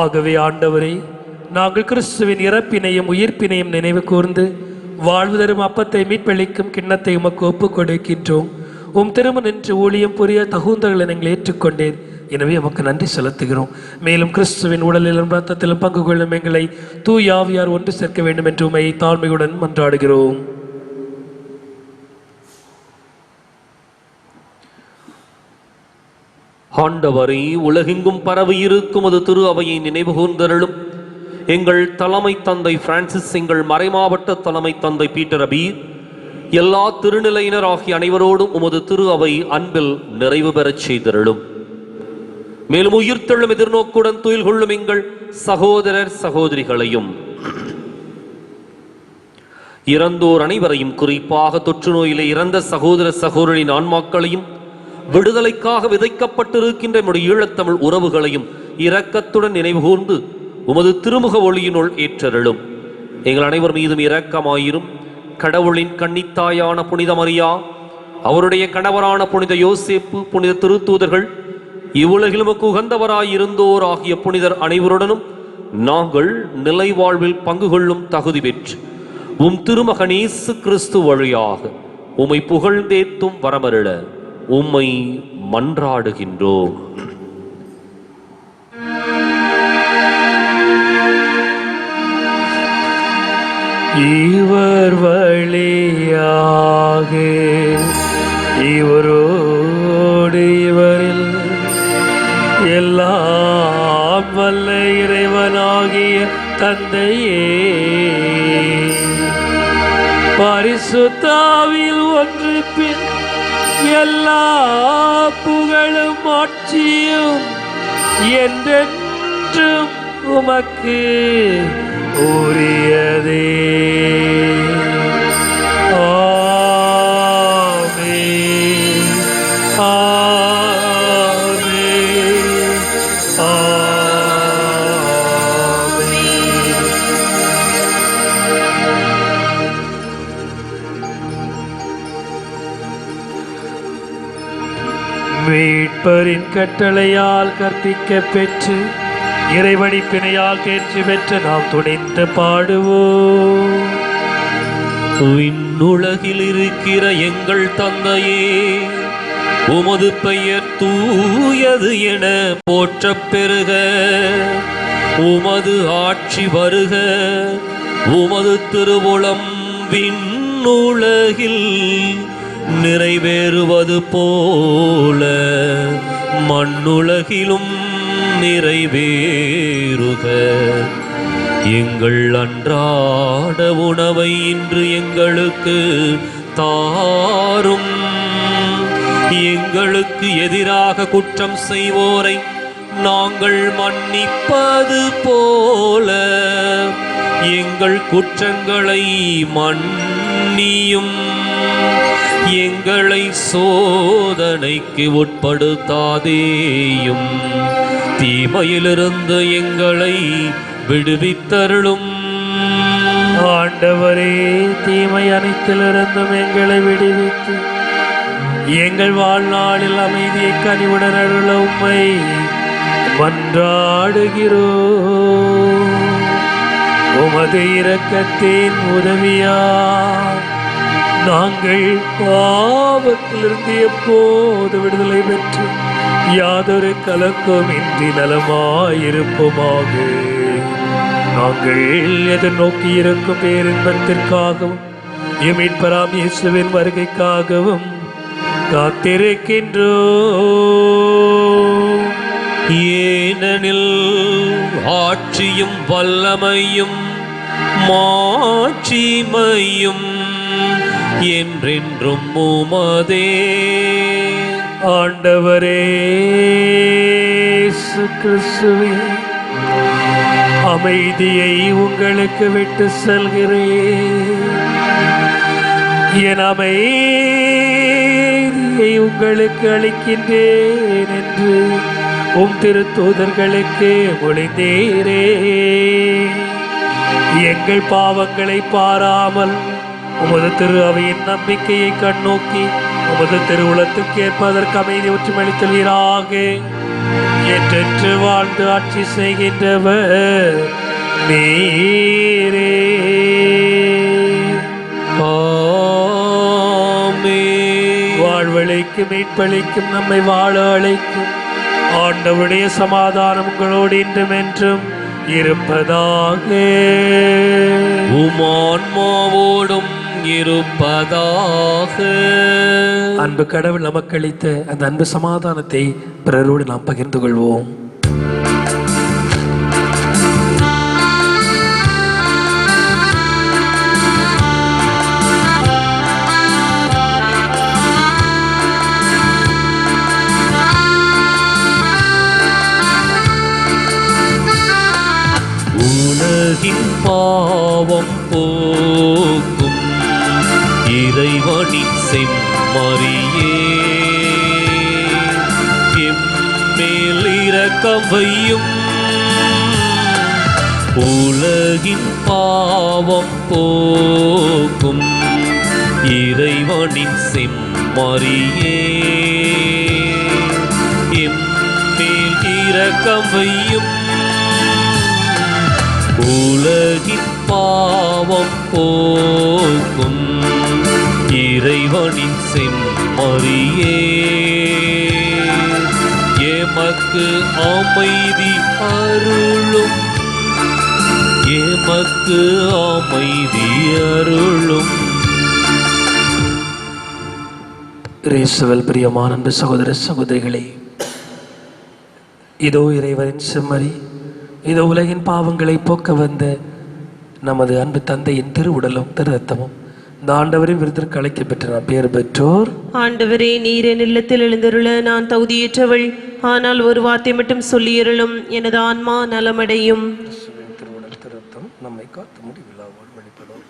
ஆகவே ஆண்டவரே, நாங்கள் கிறிஸ்துவின் இறப்பினையும் உயிர்ப்பினையும் நினைவு கூர்ந்து வாழ்வு தரும் அப்பத்தை மீட்பளிக்கும் கிண்ணத்தை உமக்கு ஒப்புக் கொடுக்கின்றோம். உம் திரும்ப நின்று ஊழியம் புரிய தகுந்தவர்களை நீங்கள் ஏற்றுக்கொண்டேன். எனவே உமக்கு நன்றி செலுத்துகிறோம். மேலும் கிறிஸ்துவின் உடலிலும் இரத்தத்திலும் பங்கு கொள்ளும் எங்களை தூய ஆவியார் ஒன்று சேர்க்க வேண்டும் என்று உம்மை தாழ்மையுடன் மன்றாடுகிறோம். ஆண்டவரே, உலகெங்கும் பரவி இருக்கும் அது திரு அவையை நினைவு கூர்ந்தருளும். எங்கள் தலைமை தந்தை பிரான்சிஸ், எங்கள் மறைமாவட்ட தலைமை தந்தை பீட்டர் அபீர், எல்லா திருநிலையினர் ஆகிய அனைவரோடும் உமது திரு அவை அன்பில் நிறைவு பெறச் செய்தருளும். மேலும் உயிர்த்தெழும் எதிர்நோக்குடன் துயில் கொள்ளும் எங்கள் சகோதரர் சகோதரிகளையும் இறந்தோர் அனைவரையும், குறிப்பாக தொற்று நோயிலே இறந்த சகோதர சகோதரின் ஆன்மாக்களையும், விடுதலைக்காக விதைக்கப்பட்டிருக்கின்ற நம்முடைய ஈழத்தமிழ் உறவுகளையும் இரக்கத்துடன் நினைவு கூர்ந்து உமது திருமுக ஒளியினுள் ஏற்றருளும். எங்கள் அனைவர் மீதும் இரக்கமாயிரும். கடவுளின் கன்னித்தாயான புனித மரியா, அவருடைய கணவரான புனித யோசேப்பு, புனித திருத்தூதர்கள், இவ்வுலகில் உமக்கு உகந்தவராயிருந்தோர் ஆகிய புனிதர் அனைவருடனும் நாங்கள் நிலை வாழ்வில் பங்கு கொள்ளும் தகுதி பெற்று உம் திருமகன் இயேசு கிறிஸ்து வழியாக உம்மை புகழ்ந்தேத்தும் வரமருள உம்மை மன்றாடுகின்றோம். இவர் வழியாக இவரோடு இவரில் எல்லாம் வல்ல இறைவனாகிய தந்தையே, பரிசுத்தாவில் ஒன்றிப்பின் எல்லா புகழும் ஆட்சியும் என்றென்றும் உமக்கு உரியதே. ஆமென், ஆமென், ஆமென். மீட்பரின் கட்டளையால் கற்பிக்க பெற்று இறைவனிப்பினையால் தேர்ச்சி பெற்று நாம் துணிந்து பாடுவோம். விண்ணுலகில் இருக்கிற எங்கள் தந்தையே, உமது பெயர் தூயது என போற்றப் பெறுக. உமது ஆட்சி வருக. உமது திருவுளம் விண்ணுலகில் நிறைவேறுவது போல மண்ணுலகிலும் நிறைவேறுக. எங்கள் அன்றாட உணவை இன்று எங்களுக்கு தாரும். எங்களுக்கு எதிராக குற்றம் செய்வோரை நாங்கள் மன்னிப்பது போல எங்கள் குற்றங்களை மன்னியும். எங்களை சோதனைக்கு உட்படுத்தாதேயும், தீமையிலிருந்து எங்களை விடுவித்தருளும். ஆண்டவரே, தீமை அனைத்திலிருந்தும் எங்களை விடுவித்து எங்கள் வாழ்நாளில் அமைதியை கனிவுடன் அருள உம்மை மன்றாடுகிறோம். உமது இரக்கத்தின் உதவியால் நாங்கள் பாவத்திலிருந்து எப்போது விடுதலை பெற்று யாதொரு கலக்கமின்றி நலமாயிருப்போமாக. நாங்கள் எதிர்நோக்கி இருக்கும் பேரின்பத்திற்காகவும் மீட்பராம் இயேசுவின் வருகைக்காகவும் காத்திருக்கின்றோம். ஏனெனில் ஆட்சியும் வல்லமையும் மாட்சிமையும் என்றென்றும் உமதே. ஆண்டவரே இயேசு கிறிஸ்துவே, அமைதியை உங்களுக்கு விட்டு செல்கிறேன். என் அமைதியை உங்களுக்கு அளிக்கின்றேன் என்று உம் திருத்தூதர்களுக்கு மொழிந்தீரே. எங்கள் பாவங்களை பாராமல் உமது திரு அவையின் நம்பிக்கையை கண்ணோக்கி உமது திருவுளத்துக்கு ஏற்பதற்கு அமைதி ஒற்றுமளித்தல்வீராக. என்றென்று வாழ்ந்து ஆட்சி செய்கின்றவர் நீரே. ஆமென். வாழ்வழைக்கும் மீட்பளிக்கும் நம்மை வாழ அழைக்கும் ஆண்டவருடைய சமாதானம் உங்களோடு இன்றும் என்றும் இருப்பதாக. உமான்மாவோடும் இருப்பதாக. அன்பு கடவுள் நமக்கு அளித்த அந்த அன்பு சமாதானத்தை பிறரோடு நாம் பகிர்ந்து கொள்வோம். உலகின் பாவம் போக்கும் இறைவனின் செம்மறியே, எம்மேல் இரக்கம் வையும். உலகின் பாவம் போக்கும் இறைவனின் செம்மறியே, எம்மேல் இரக்கம் வையும். உலகின் பாவம் போக்கும் இறைவனின் செம்மறியே, எமக்கு அமைதி அருளும். எமக்கு அமைதி அருளும். இயேசுவில் பிரியமான அன்பு சகோதர சகோதரிகளே, இதோ இறைவரின் செம்மறி, இதோ உலகின் பாவங்களை போக்க வந்த நமது அன்பு தந்தையின் திருவுடலும் திரு ரத்தமும் இந்த ஆண்டவரின் விருந்திற்கு அழைக்க பெற்ற நான் பேர் பெற்றோர். ஆண்டவரே, நீர் என் இல்லத்தில் எழுந்தருள நான் தகுதியேற்றவள். ஆனால் ஒரு வார்த்தை மட்டும் சொல்லியருளும், எனது ஆன்மா நலமடையும். திருவுடல் திரு ரத்தம் நம்மை காத்து முடிவில்லாமல் வழிபடும்.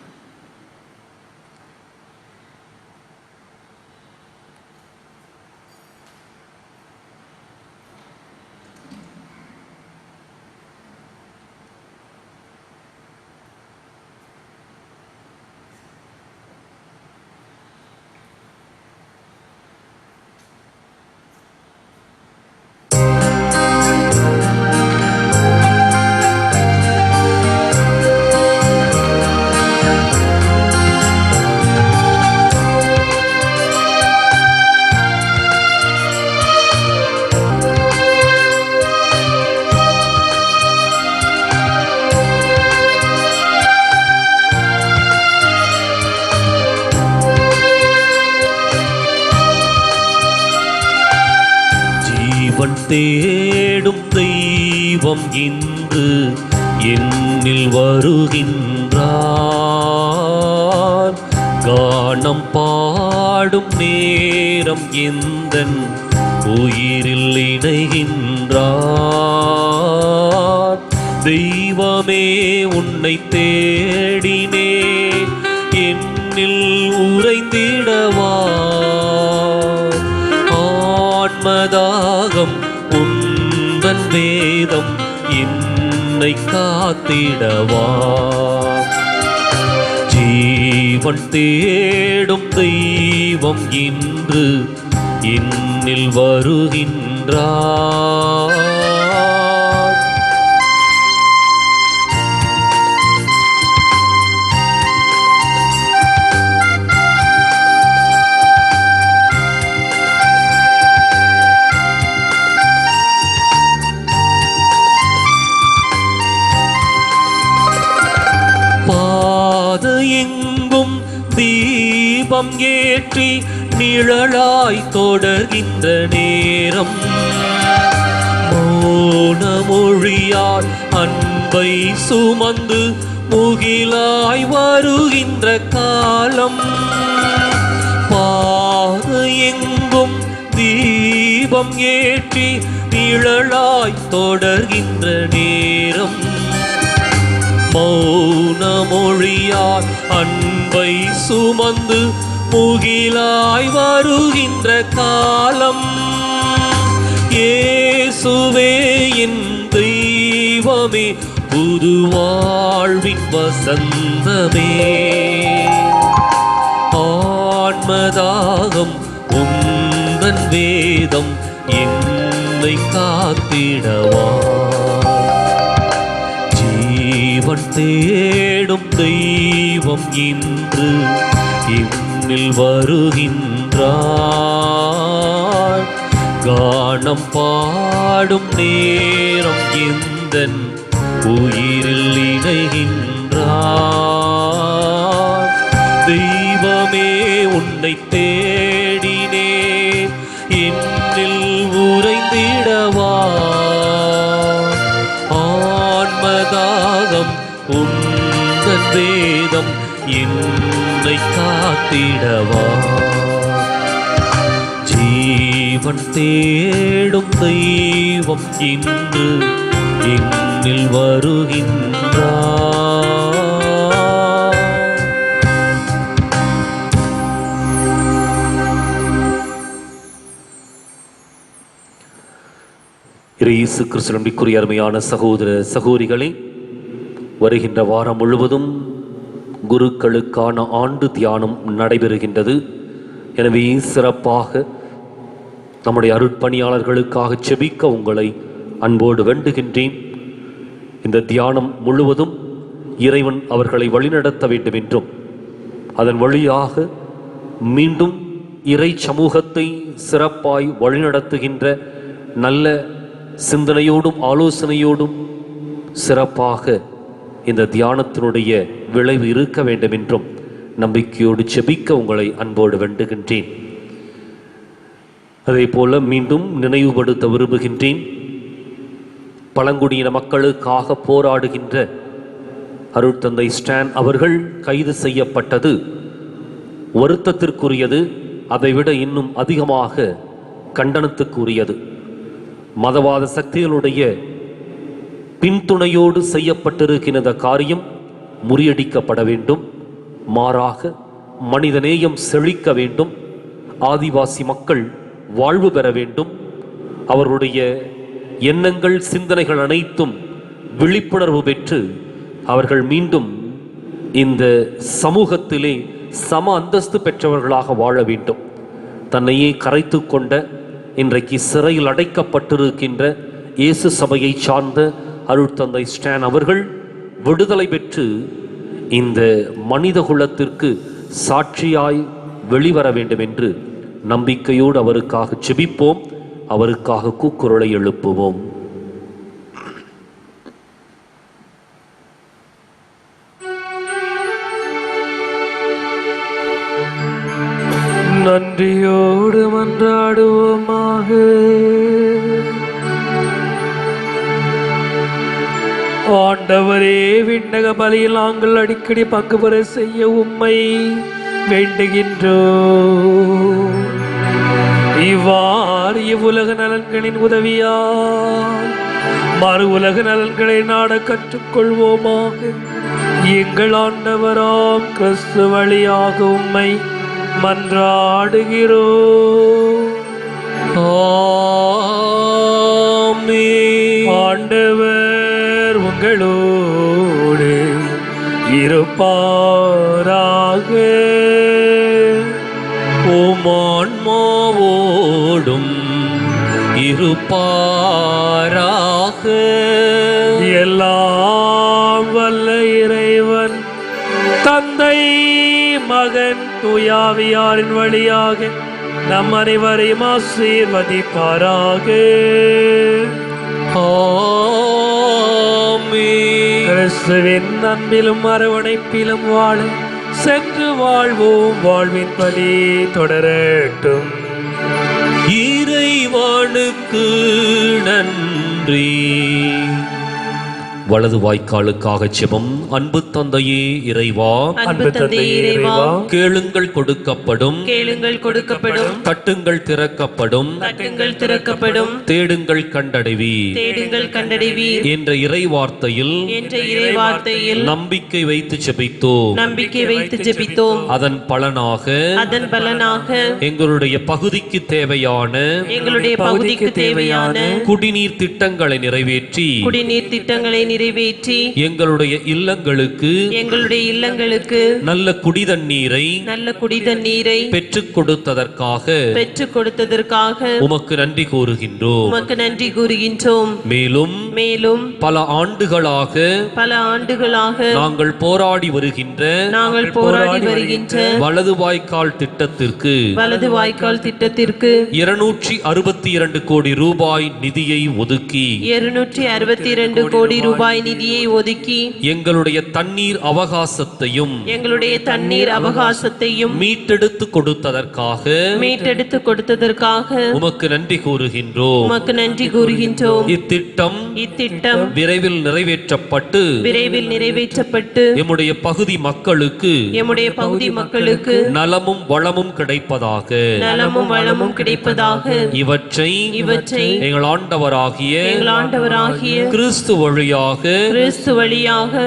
ஜீவன் தேடும் தெய்வம் இன்று என்னில் வருகின்றார். கானம் பாடும் நேரம் எந்தன் உயிரில் இணைகின்றார். தெய்வமே, உன்னை தேடினேன், என்னில் உறைந்திடவா. ஆன்மதாகம் உந்தன் வேதம் என்னை காத்திடவா. ஜீவன் தேடும் தெய்வம் இன்று என்னில் வருகின்றார். எங்கும் தீபம் ஏற்றி நிழலாய் தொடர்கின்ற நேரம், மௌன மொழியால் அன்பை சுமந்து முகிலாய் வருகின்ற காலம். பாதை எங்கும் தீபம் ஏற்றி நிழலாய் தொடர்கின்ற நேரம், மௌன மொழியால் அன்பை சுமந்து முகிலாய் வருகின்ற காலம். இயேசுவே என் தெய்வமே, புது வாழ்வின் வசந்தமே. ஆன்மதாகம் உந்தன் வேதம் என்னை காத்திடவா. ஜீவன் தேடும் தெய்வம் இன்று என்னில் வருகின்றார். கானம் பாடும் நேரம் எந்தன் உயிரில் இணைகின்றார். தெய்வமே, உன்னை தேடினேன், என்னில் உறைந்திடவா. ஆன்மதாகம் உந்தன் வேதம் என்னை காத்திடவா. ஜீவன் தேடும் தெய்வம் இன்று என்னில் வருகின்றார். இயேசு கிறிஸ்து நம்பிக்குரிய அருமையான சகோதர சகோதரிகளே, வருகின்ற வாரம் முழுவதும் குருக்களுக்கான ஆண்டு தியானம் நடைபெறுகின்றது. எனவே சிறப்பாக நம்முடைய அருட்பணியாளர்களுக்காக செபிக்க உங்களை அன்போடு வேண்டுகின்றேன். இந்த தியானம் முழுவதும் இறைவன் அவர்களை வழிநடத்த வேண்டும் என்றும், அதன் வழியாக மீண்டும் இறை சமூகத்தை சிறப்பாய் வழிநடத்துகின்ற நல்ல சிந்தனையோடும் ஆலோசனையோடும் சிறப்பாக இந்த தியானத்தினுடைய விளைவு இருக்க வேண்டும் என்றும் நம்பிக்கையோடு செபிக்க உங்களை அன்போடு வேண்டுகின்றேன். அதே போல மீண்டும் நினைவுபடுத்த விரும்புகின்றேன். பழங்குடியின மக்களுக்காக போராடுகின்ற அருட்தந்தை ஸ்டான் அவர்கள் கைது செய்யப்பட்டது வருத்தத்திற்குரியது. அதைவிட இன்னும் அதிகமாக கண்டனத்துக்குரியது. மதவாத சக்திகளுடைய பின்துணையோடு செய்யப்பட்டிருக்கின்ற காரியம் முறியடிக்கப்பட வேண்டும். மாறாக மனிதநேயம் செழிக்க வேண்டும். ஆதிவாசி மக்கள் வாழ்வு பெற வேண்டும். அவருடைய எண்ணங்கள் சிந்தனைகள் அனைத்தும் விழிப்புணர்வு பெற்று அவர்கள் மீண்டும் இந்த சமூகத்திலே சம அந்தஸ்து பெற்றவர்களாக வாழ வேண்டும். தன்னையே கரைத்து கொண்ட இன்றைக்கு சிறையில் அடைக்கப்பட்டிருக்கின்ற இயேசு சபையை சார்ந்த அருட்தந்தை ஸ்டான் அவர்கள் விடுதலை பெற்று இந்த மனித குலத்திற்கு சாட்சியாய் வெளிவர வேண்டும் என்று நம்பிக்கையோடு அவருக்காக ஜெபிப்போம். அவருக்காக கூக்குரலை எழுப்புவோம். நன்றியோடு மன்றாடுவோமாக. ஆண்டவரே, விண்ணக பலியில் நாங்கள் அடிக்கடி பங்கு பெற செய்ய உம்மை வேண்டுகின்றோம். இவ்வாறு இவ்வுலக நலன்களின் உதவியால் மறு உலக நலன்களை நாட கற்றுக்கொள்வோமாக. எங்கள் ஆண்டவராம் கிறிஸ்து வழியாக உம்மை மன்றாடுகிறோம். ஆமென். ஆண்டவர் உங்களோடு இருப்பாராக. உம் ஆன்மாவோடும் இருப்பாராக. எல்லாம் வல்ல இறைவன் தந்தை மகன் தூயாவியாரின் வழியாக நம் அனைவரையும் ஆசீர்வதிப்பாராக. ஆமென். கிறிஸ்துவின் அன்பிலும் அரவணைப்பிலும் வாழ சென்று வாழ்வோம். வாழ்வின் பலி தொடரட்டும். இறைவனுக்கு நன்றி. வலது வாய்க்காலுக்காக ஜெபம். அன்பு தந்தையே இறைவா, அன்பு தந்தையே இறைவா, கேளுங்கள் கொடுக்கப்படும், கேளுங்கள் கொடுக்கப்படும், தட்டுங்கள் திறக்கப்படும், தட்டுங்கள் திறக்கப்படும், தேடுங்கள் கண்டடைவீர் தேடுங்கள் கண்டடைவீர் என்ற இறைவார்த்தையில் என்ற இறைவார்த்தையில் நம்பிக்கை வைத்து ஜெபித்தோம். நம்பிக்கை வைத்து ஜெபித்தோம். அதன் பலனாக எங்களுடைய பகுதிக்கு தேவையான குடிநீர் திட்டங்களை நிறைவேற்றி எங்களுடைய இல்லங்களுக்கு நல்ல குடிதண்ணீரை பெற்றுக் கொடுத்ததற்காக உமக்கு நன்றி கூறுகின்றோம். மேலும் பல ஆண்டுகளாக நாங்கள் போராடி வருகின்ற வலது வாய்க்கால் திட்டத்திற்கு 262 கோடி ரூபாய் நிதியை ஒதுக்கி எங்களுடைய தண்ணீர் அவகாசத்தையும் மீட்டெடுத்து கொடுத்ததற்காக உமக்கு நன்றி கூறுகின்றோம். இத்திட்டம் விரைவில் நிறைவேற்றப்பட்டு எம்முடைய பகுதி மக்களுக்கு நலமும் வளமும் கிடைப்பதாக இவற்றை எங்கள் ஆண்டவராகிய கிறிஸ்து வழியாக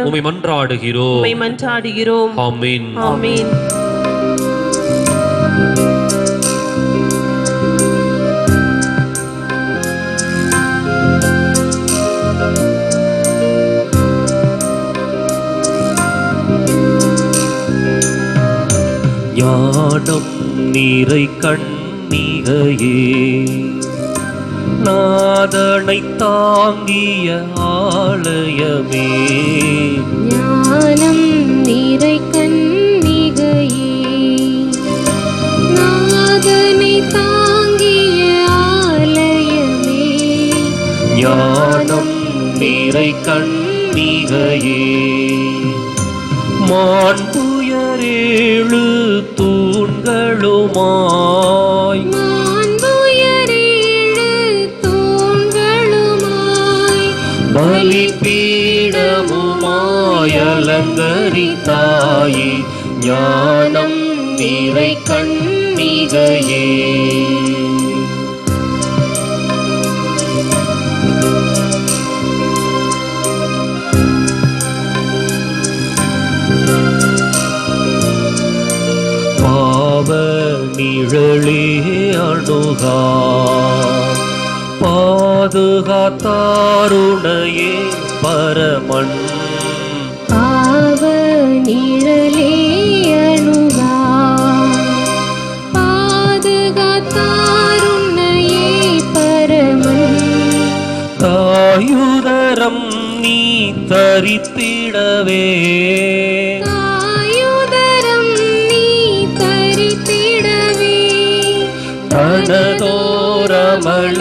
உம்மை மன்றாடுகிறோம். ஆமென். ஞானம் நீரை கண்ணிகையே நாதனை தாங்கிய ஆலயமே. ஞானம் நீரை கண்ணிகையே நாதனை தாங்கிய ஆலயமே. ஞானம் நீரை கண்ணிகையே மாண்புயரேழு தூண்களுமாய் மாண்புயரேழு பலிபீடமுமாய் அலங்கரித்தாயே ஞானம் நிறை கன்னிகையே. பாவ நிழலே அணுகா பாதுகாத்தாருணையே பரமன். பாவ நிழலே அணுகா பாதுகாத்தாருண்ணையே பரமன். தாயுதரம் நீ தரித்திடவே தாயுதரம் நீ தரித்திடவே தனதோரமள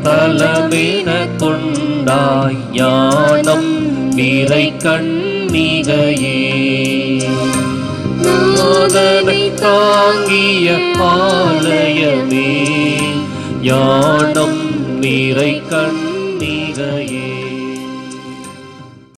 தலமென கொண்டாய் ஞானம் நிறை கன்னிகையே. நாதனை தாங்கிய ஆலயமே ஞானம் நிறை கன்னிகையே.